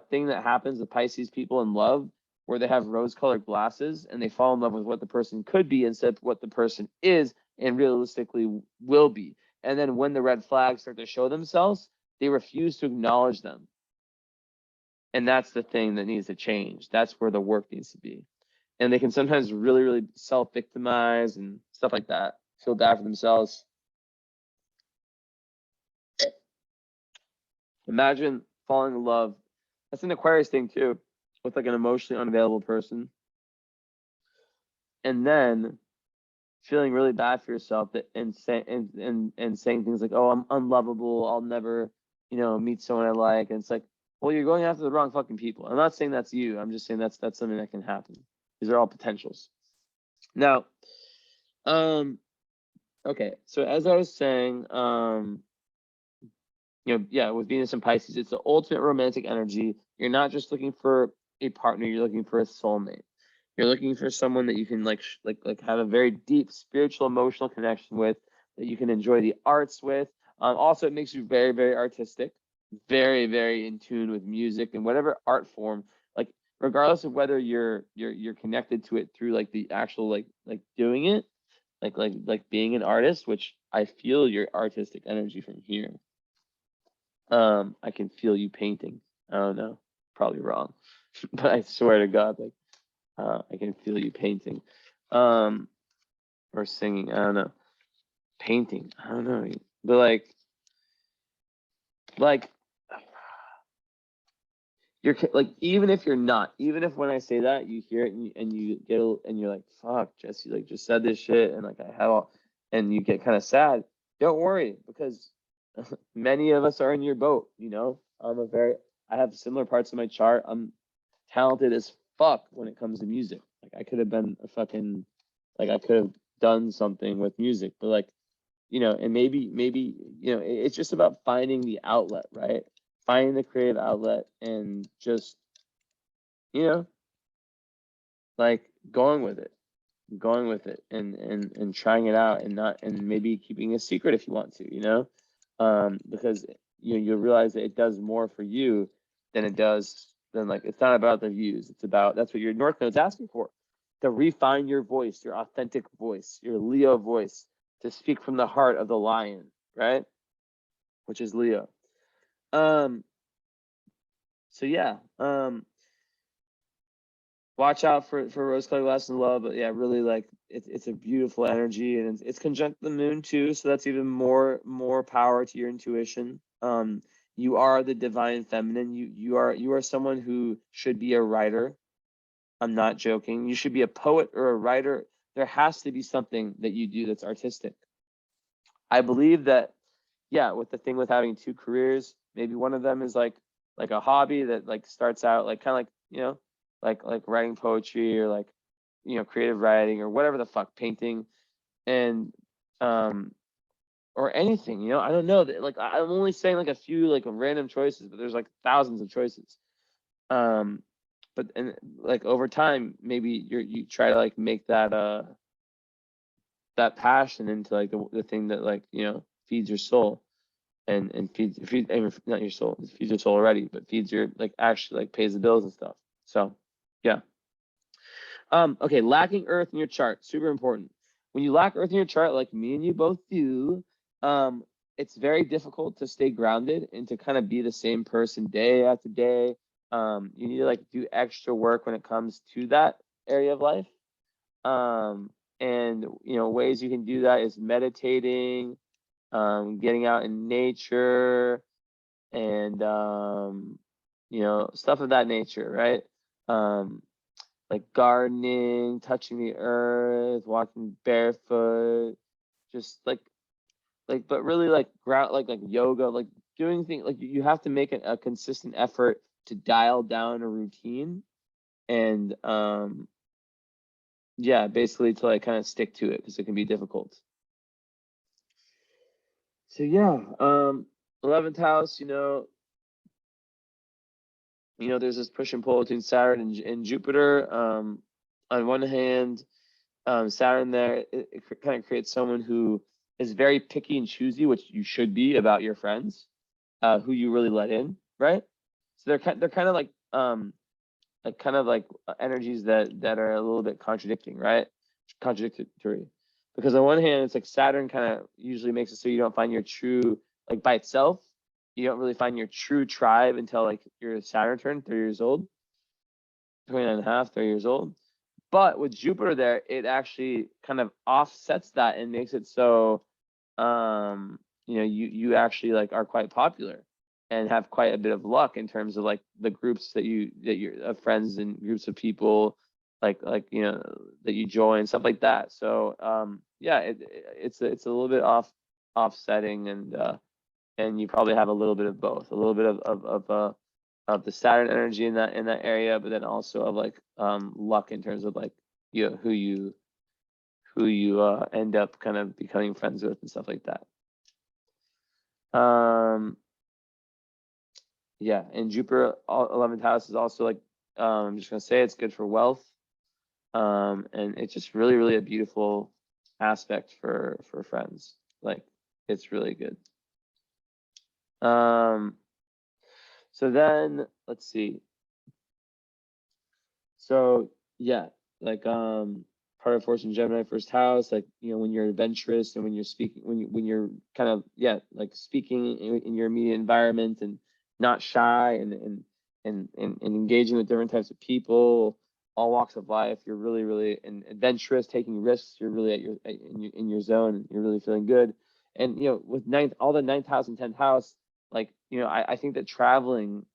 [SPEAKER 1] thing that happens with Pisces people in love, where they have rose-colored glasses and they fall in love with what the person could be instead of what the person is and realistically will be. And then when the red flags start to show themselves, they refuse to acknowledge them. And that's the thing that needs to change. That's where the work needs to be. And they can sometimes really, really self-victimize and stuff like that, feel bad for themselves. Imagine falling in love. That's an Aquarius thing too, with like an emotionally unavailable person. And then feeling really bad for yourself and saying things like, "Oh, I'm unlovable. I'll never, meet someone I like." And it's like, well, you're going after the wrong fucking people. I'm not saying that's you. I'm just saying that's something that can happen. These are all potentials. Now, okay. So as I was saying, with Venus and Pisces, it's the ultimate romantic energy. You're not just looking for a partner, you're looking for a soulmate. You're looking for someone that you can like have a very deep spiritual, emotional connection with, that you can enjoy the arts with. Also, it makes you very, very artistic, very, very in tune with music and whatever art form. Like, regardless of whether you're connected to it through like the actual like doing it, like being an artist, which I feel your artistic energy from here. I can feel you painting. I don't know, probably wrong, but I swear to God, like, I can feel you painting, or singing. I don't know, painting. I don't know, but like, you're like, even if you're not, even if when I say that you hear it and you get and you're like, fuck, Jesse like just said this shit and like I have all, and you get kind of sad, don't worry, because many of us are in your boat, you know. I have similar parts of my chart. I'm talented as fuck when it comes to music. Like I could have been a fucking, like I could have done something with music, but like, you know, and maybe, you know, it's just about finding the outlet, right? Finding the creative outlet and just, you know, like going with it and trying it out and not, and maybe keeping a secret if you want to, you know, because you know, you'll realize that it does more for you than it does, than like, it's not about the views. It's about, that's what your North Node's asking for, to refine your voice, your authentic voice, your Leo voice, to speak from the heart of the lion, right? Which is Leo. So yeah, watch out for rose-colored glasses and love, but yeah, really like it's a beautiful energy, and it's conjunct the moon too, so that's even more power to your intuition. You are the divine feminine. You are someone who should be a writer. I'm not joking. You should be a poet or a writer. There has to be something that you do that's artistic. I believe that, yeah, with the thing with having two careers, maybe one of them is like a hobby that like starts out like kind of like, you know, like writing poetry, or like, you know, creative writing or whatever the fuck, painting, and or anything, you know. I don't know, like I'm only saying like a few like random choices, but there's like thousands of choices. But and like over time, maybe you try to like make that passion into like the thing that, like, you know, feeds your soul, and feeds not your soul, it feeds your soul already, but feeds your, like, actually like pays the bills and stuff. So yeah. Okay, lacking earth in your chart, super important. When you lack earth in your chart, like me and you both do, it's very difficult to stay grounded and to kind of be the same person day after day. You need to like do extra work when it comes to that area of life. And you know, ways you can do that is meditating, getting out in nature, and you know, stuff of that nature, right? Like gardening, touching the earth, walking barefoot, just but really like ground, like yoga, like doing things, like you have to make a consistent effort to dial down a routine, and yeah, basically to like kind of stick to it, because it can be difficult. So yeah, 11th house, there's this push and pull between Saturn and Jupiter. On one hand, Saturn there, it kind of creates someone who is very picky and choosy, which you should be about your friends, who you really let in, right? So they're kind of like energies that are a little bit contradicting, right? Contradictory, because on one hand, it's like Saturn kind of usually makes it so you don't find your true, like by itself, you don't really find your true tribe until like your Saturn turn 30 years old, 29 and a half, 30 years old. But with Jupiter there, it actually kind of offsets that and makes it so, you actually like are quite popular and have quite a bit of luck in terms of like the groups that you're friends and groups of people, like that you join, stuff like that. So yeah, it's a little bit offsetting, and you probably have a little bit of both, a little bit of the Saturn energy in that area, but then also of like luck in terms of like, who you end up kind of becoming friends with and stuff like that. Yeah, and Jupiter 11th house is also like, I'm just gonna say it's good for wealth, and it's just really a beautiful aspect for friends. Like, it's really good. So then let's see. So yeah, like part of Fortune Gemini first house, like, when you're adventurous and when you're speaking, when you're kind of, yeah, like speaking in your immediate environment and not shy, and engaging with different types of people, all walks of life, you're really adventurous, taking risks, you're really in your zone, you're really feeling good. And with all the ninth house and 10th house, like, I think that traveling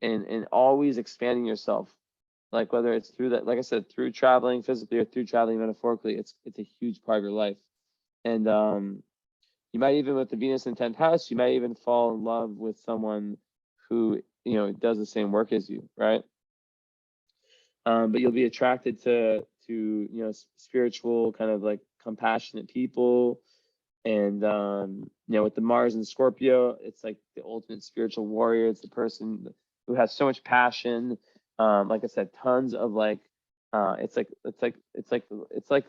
[SPEAKER 1] and always expanding yourself. Like whether it's through that, like I said, through traveling physically or through traveling metaphorically, it's a huge part of your life. And you might even, with the Venus in 10th house, you might even fall in love with someone who, you know, does the same work as you, right? But you'll be attracted to you know, spiritual, kind of like compassionate people. And you know, with the Mars and Scorpio, it's like the ultimate spiritual warrior. It's the person who has so much passion. Like I said, tons of like, it's like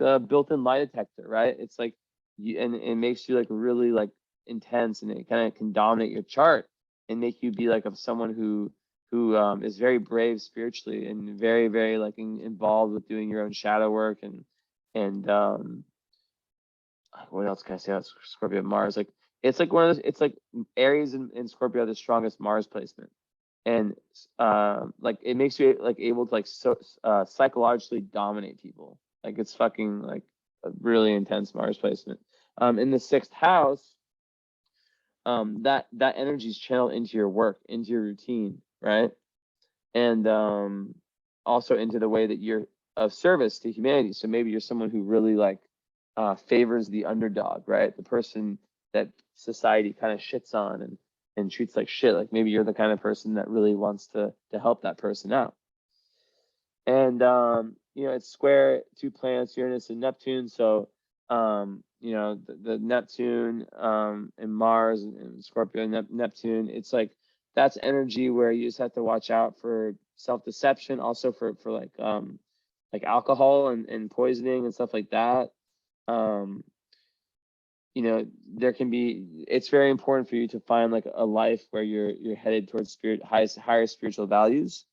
[SPEAKER 1] a built-in lie detector, right? It's like you, and it makes you like really like intense, and it kind of can dominate your chart and make you be like of someone who is very brave spiritually and very, very like involved with doing your own shadow work. And what else can I say about Scorpio Mars? Like it's like one of those, it's like Aries and Scorpio are the strongest Mars placement. And like it makes you like able to like psychologically dominate people. Like it's fucking like a really intense Mars placement. In the 6th house, that energy is channeled into your work, into your routine, right? And also into the way that you're of service to humanity. So maybe you're someone who really like favors the underdog, right? The person that society kind of shits on and treats like shit. Like maybe you're the kind of person that really wants to help that person out. And you know, it's square 2 planets, Uranus and Neptune. So you know, the Neptune and Mars and Scorpio and Neptune, it's like that's energy where you just have to watch out for self-deception, also for like alcohol and poisoning and stuff like that. You know, there can be, it's very important for you to find like a life where you're headed towards higher spiritual values,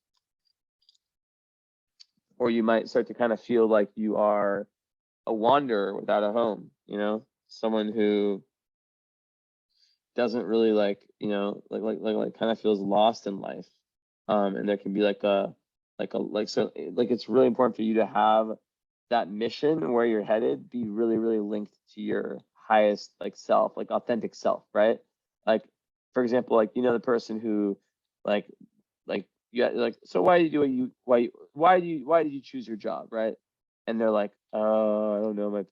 [SPEAKER 1] or you might start to kind of feel like you are a wanderer without a home, you know, someone who doesn't really like, you know, like kind of feels lost in life. And there can be so it's really important for you to have that mission where you're headed be really, really linked to your highest like self, like authentic self, right? Like, for example, like, you know, the person who like yeah, like, so why did you choose your job, right? And they're like, I don't know,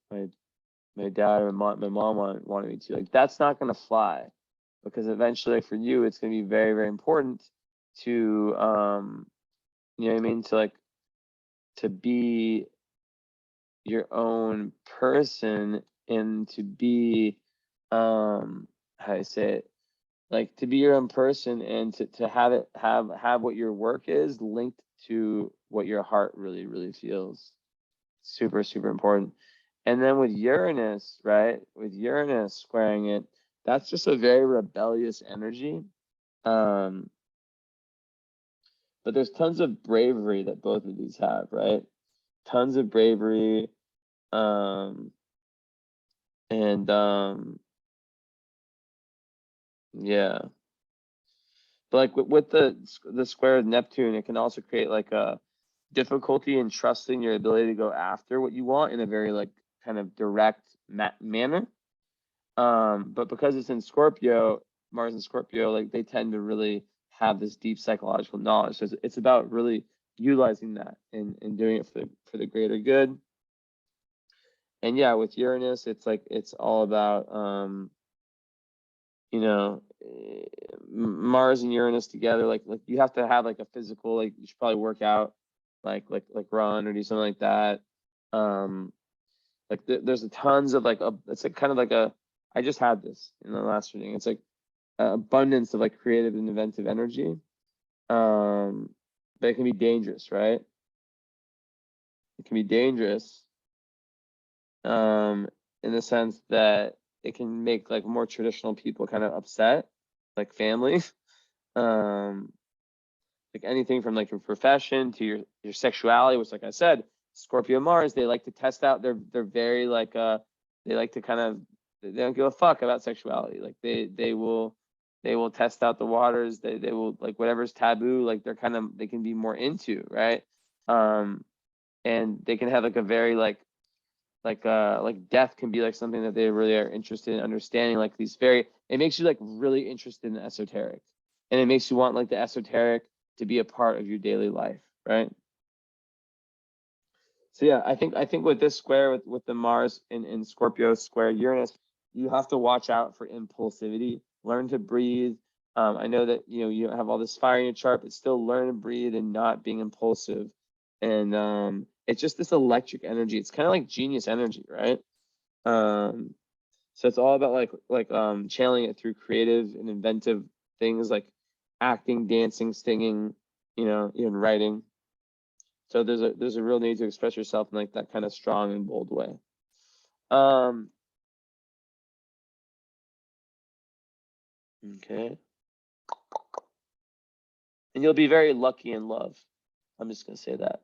[SPEAKER 1] my dad or my mom wanted me to. Like, that's not gonna fly, because eventually, like, for you, it's gonna be very, very important to you know what I mean, to be your own person, and to be how do I say it, like to be your own person, and to have what your work is linked to what your heart really, really feels. Super, super important. And then with Uranus, right, with Uranus squaring it, that's just a very rebellious energy. But there's tons of bravery that both of these have, right? Tons of bravery. And yeah. But like with the square of Neptune, it can also create like a difficulty in trusting your ability to go after what you want in a very like kind of direct manner. But because it's in Scorpio, Mars and Scorpio, like they tend to really have this deep psychological knowledge. So it's about really utilizing that and doing it for the greater good. And yeah, with Uranus, it's like it's all about you know, Mars and Uranus together. Like you have to have like a physical, like you should probably work out, like run or do something like that. Like there's a tons of like it's like kind of like I just had this in the last reading. It's like abundance of like creative and inventive energy. But it can be dangerous, right? It can be dangerous in the sense that it can make like more traditional people kind of upset, like family. Like anything from like your profession to your sexuality, which, like I said, Scorpio Mars, they like to test out. They're very like they like to kind of, they don't give a fuck about sexuality. Like they will test out the waters. They will, like, whatever's taboo, like they can be more into, right? And they can have like a very like death can be like something that they really are interested in understanding. Like it makes you like really interested in the esoteric, and it makes you want like the esoteric to be a part of your daily life, right? So yeah, I think with this square, with the Mars in Scorpio square Uranus, you have to watch out for impulsivity. Learn to breathe. I know that you don't have all this fire in your chart, but still learn to breathe and not being impulsive. And it's just this electric energy. It's kind of like genius energy, right? So it's all about channeling it through creative and inventive things like acting, dancing, singing, even writing. So there's a real need to express yourself in like that kind of strong and bold way. Okay. And you'll be very lucky in love. I'm just gonna say that.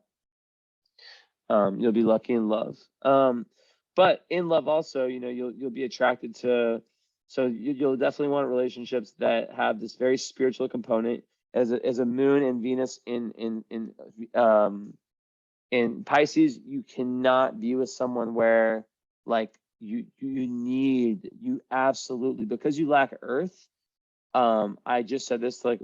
[SPEAKER 1] You'll be lucky in love. But in love also, you'll be attracted to. So you'll definitely want relationships that have this very spiritual component. As a Moon and Venus in Pisces, you cannot be with someone where like you absolutely, because you lack Earth. I just said this to like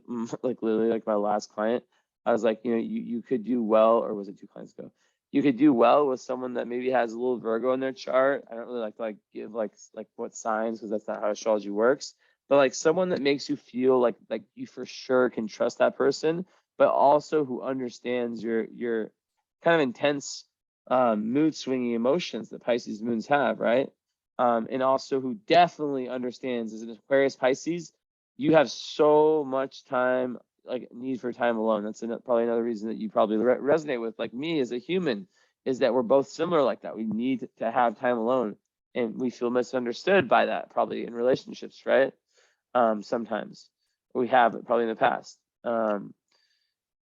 [SPEAKER 1] literally like my last client. I was like, you could do well, or was it 2 clients ago? You could do well with someone that maybe has a little Virgo in their chart. I don't really like to give like what signs, because that's not how astrology works. But like someone that makes you feel like you for sure can trust that person, but also who understands your kind of intense mood swinging emotions that Pisces moons have, right? And also who definitely understands as an Aquarius Pisces, you have so much time, like need for time alone. That's probably another reason that you probably resonate with, like me as a human, is that we're both similar like that. We need to have time alone, and we feel misunderstood by that probably in relationships, right? Sometimes we have it probably in the past.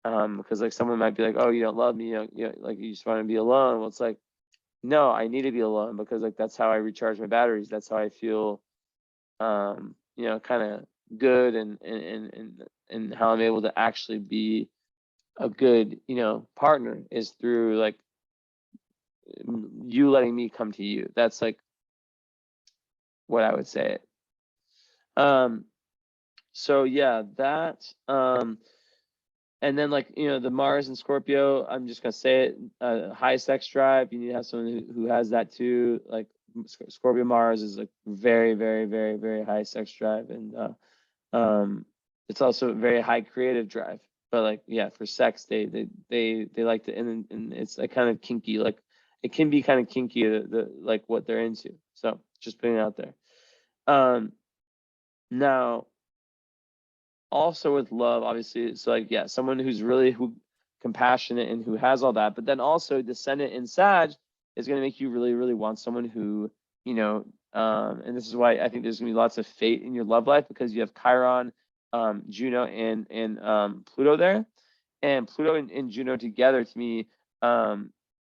[SPEAKER 1] Because like someone might be like, oh, you don't love me, like you just want to be alone. Well, it's like, no, I need to be alone, because like that's how I recharge my batteries. That's how I feel, kind of good, and how I'm able to actually be a good, partner is through like you letting me come to you. That's like what I would say it. So yeah, that and then like the Mars and Scorpio, I'm just gonna say it, high sex drive. You need to have someone who has that too. Like Scorpio Mars is like very, very, very, very high sex drive, and it's also a very high creative drive. But like yeah, for sex, they like to, and it's like kind of kinky. Like it can be kind of kinky, the like what they're into. So just putting it out there. Now also with love, obviously, it's like yeah, someone who's really compassionate and who has all that, but then also descendant in Sag is going to make you really, really want someone who and this is why I think there's going to be lots of fate in your love life, because you have Chiron, Juno, and Pluto there, and Pluto and Juno together to me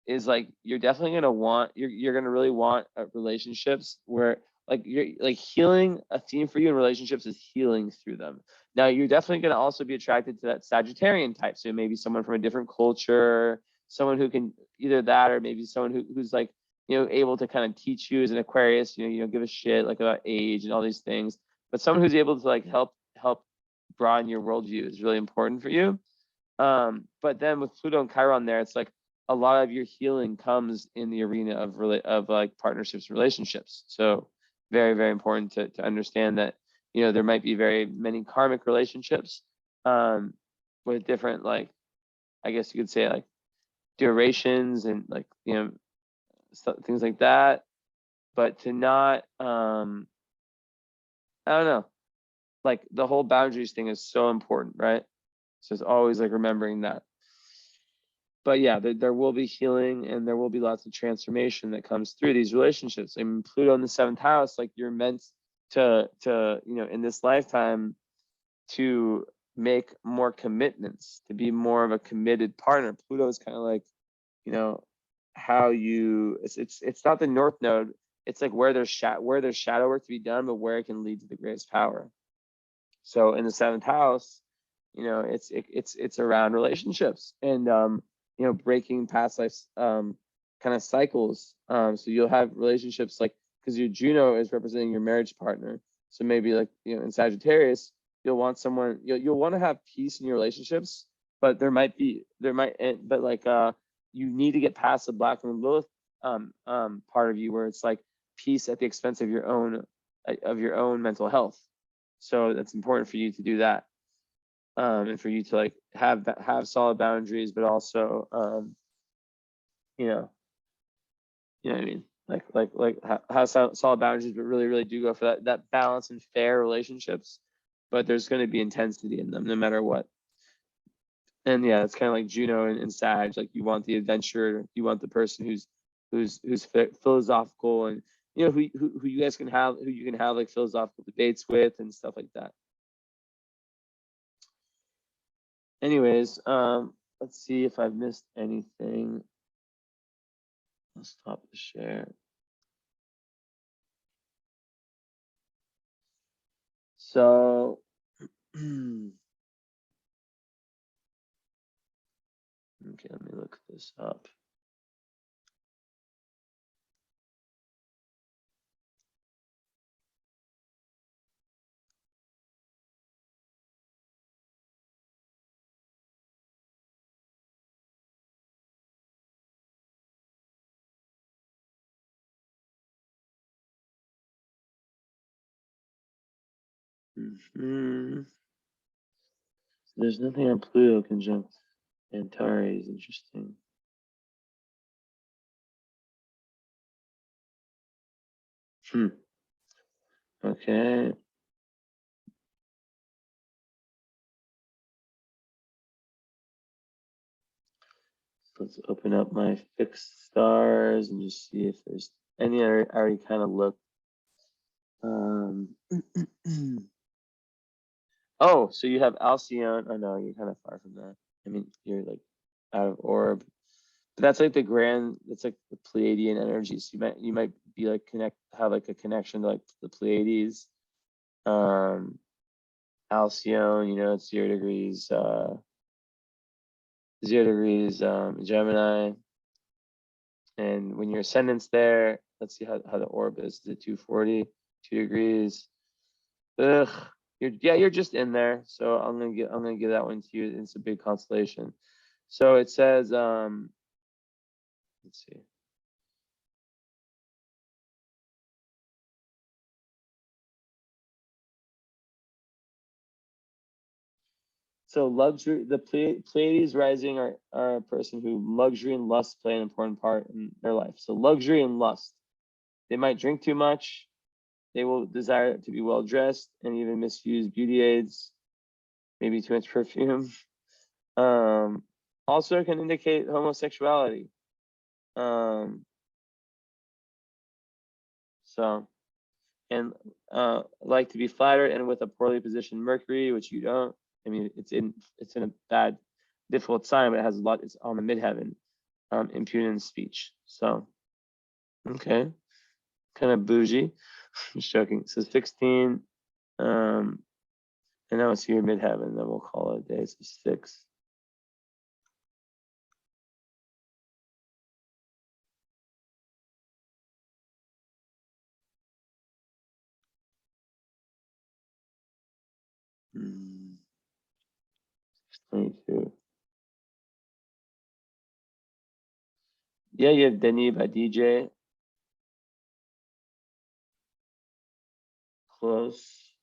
[SPEAKER 1] is like you're definitely going to want you're going to really want relationships where like you're like healing. A theme for you in relationships is healing through them. Now, you're definitely going to also be attracted to that Sagittarian type. So maybe someone from a different culture, someone who can either that, or maybe someone who's like, able to kind of teach you as an Aquarius, you don't give a shit like about age and all these things, but someone who's able to like help broaden your worldview is really important for you. But then with Pluto and Chiron there, it's like a lot of your healing comes in the arena of like partnerships and relationships. So very, very important to understand that there might be very many karmic relationships with different, like, I guess you could say, like durations and like things like that, but to not I don't know, like the whole boundaries thing is so important, right? So it's always like remembering that. But yeah, there will be healing, and there will be lots of transformation that comes through these relationships. I mean, Pluto in the 7th house, like you're meant to in this lifetime to make more commitments, to be more of a committed partner. Pluto is kind of like, how you, it's not the North Node. It's like where there's shadow work to be done, but where it can lead to the greatest power. So in the 7th house, it's around relationships and breaking past life kind of cycles. So you'll have relationships like, because your Juno is representing your marriage partner. So maybe like in Sagittarius, you'll want someone, you'll want to have peace in your relationships, but but like you need to get past the Black Moon Lilith part of you, where it's like peace at the expense of your own mental health. So that's important for you to do that, and for you to like have solid boundaries, but also you know what I mean, like have solid boundaries, but really do go for that balance and fair relationships. But there's going to be intensity in them no matter what. And yeah, it's kind of like Juno and Sag. Like you want the adventure, you want the person who's philosophical, and who you guys can have, who you can have like philosophical debates with and stuff like that. Anyways, let's see if I've missed anything. I'll stop the share. So okay, let me look this up. There's nothing on Pluto conjunct Antares. Interesting. Okay. Let's open up my fixed stars and just see if there's any. I already kind of looked. Oh, so you have Alcyone. Oh no, you're kind of far from that. I mean, you're like out of orb. But that's like that's like the Pleiadian energy. So you might be like have like a connection to like the Pleiades. Alcyone, it's 0 degrees, Gemini. And when your ascendant's there, let's see how the orb is. Is it 240, 2 degrees? Ugh, you're just in there. So I'm gonna give that one to you. It's a big constellation. So it says, let's see. So luxury, the Pleiades rising are a person who luxury and lust play an important part in their life. So luxury and lust. They might drink too much. They will desire to be well dressed and even misuse beauty aids, maybe too much perfume. Also can indicate homosexuality. And like to be flattered, and with a poorly positioned Mercury, which you don't. I mean, it's in a bad, difficult sign, but it has a lot. It's on the midheaven, impudent speech. So, okay, kind of bougie. I'm just joking. It says 16, and now it's here midheaven. Then we'll call it a day. So 6. – 22. Yeah, you have Denny by DJ. Close.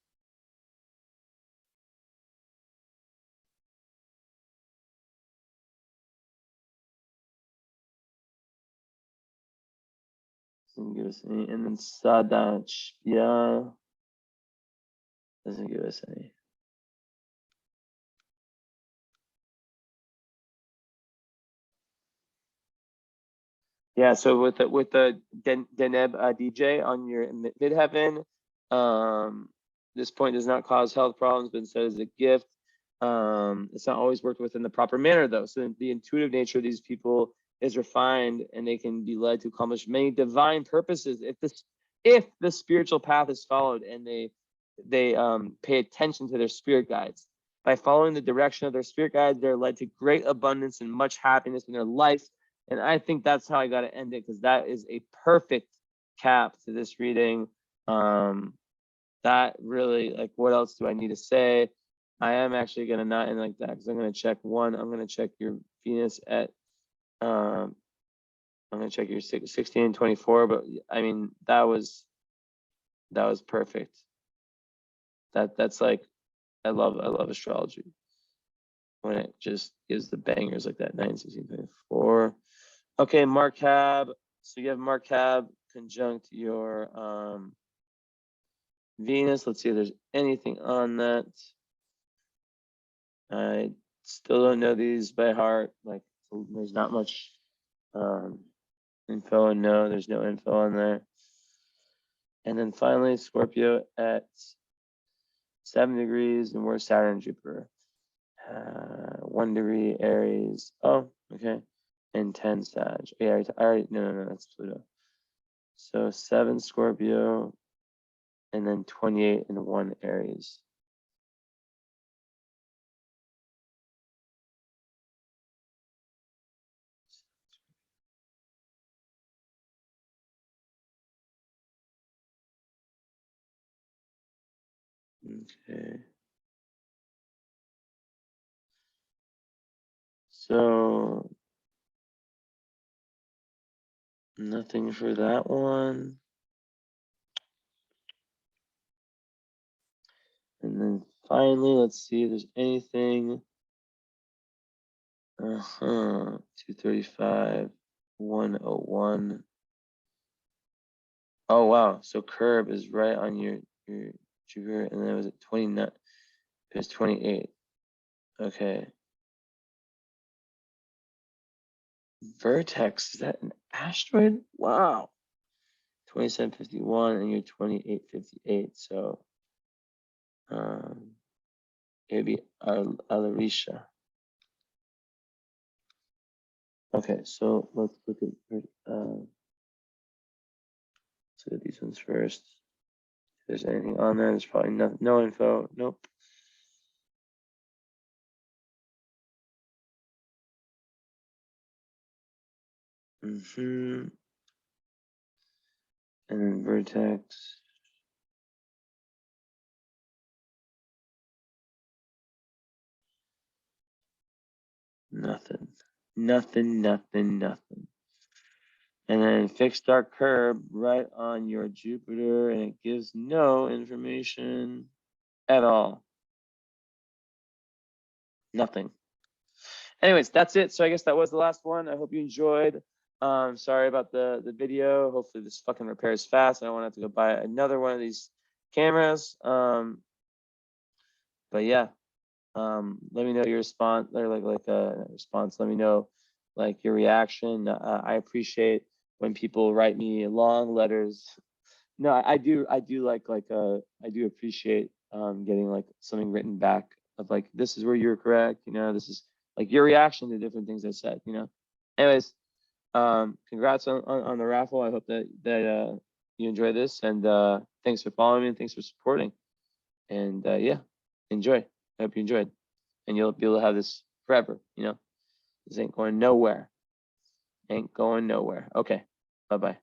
[SPEAKER 1] Doesn't give us any. And then Sadach, yeah, doesn't give us any. Yeah, so with the Deneb DJ on your midheaven, this point does not cause health problems, but instead is a gift. It's not always worked within the proper manner, though. So the intuitive nature of these people is refined, and they can be led to accomplish many divine purposes if the spiritual path is followed, and they pay attention to their spirit guides. By following the direction of their spirit guides, they're led to great abundance and much happiness in their life. And I think that's how I got to end it, because that is a perfect cap to this reading. That really, like, what else do I need to say? I am actually gonna not end like that because I'm gonna check one. I'm gonna check your Venus at I'm gonna check your 16 and 24, but I mean that was perfect. That's like I love astrology when it just gives the bangers like that. 9, 16, 24. Okay, Marcab. So you have Marcab conjunct your Venus. Let's see if there's anything on that. I still don't know these by heart. Like there's not much info, and no, there's no info on there. And then finally, Scorpio at 7 degrees, and we're Saturn, Jupiter. 1 degree Aries. Oh, okay. And 10 Sag. Yeah, I already, no, that's Pluto. So 7 Scorpio, and then 28 and 1 Aries. Okay. So nothing for that one. And then finally, let's see if there's anything. 235, 101. Oh wow. So curb is right on your Jupiter, and then it was at 29. It was 28. Okay. Vertex, is that an asteroid? Wow. 2751 and you're 2858. So it'd be Alarisha. Okay, so let's look at these ones first. If there's anything on there, there's probably no info. Nope. And then vertex. Nothing. And then fixed dark curve right on your Jupiter, and it gives no information at all. Nothing. Anyways, that's it. So I guess that was the last one. I hope you enjoyed. Sorry about the video. Hopefully this fucking repairs fast. I don't want to have to go buy another one of these cameras. But yeah, let me know your response, or like a response. Let me know like your reaction. I appreciate when people write me long letters. No, I do I do appreciate getting like something written back of like, this is where you're correct, this is like your reaction to different things I said. Anyways, congrats on the raffle. I hope that you enjoy this, and thanks for following me and thanks for supporting. And yeah, enjoy. I hope you enjoyed, and you'll be able to have this forever. This ain't going nowhere. Okay, bye bye.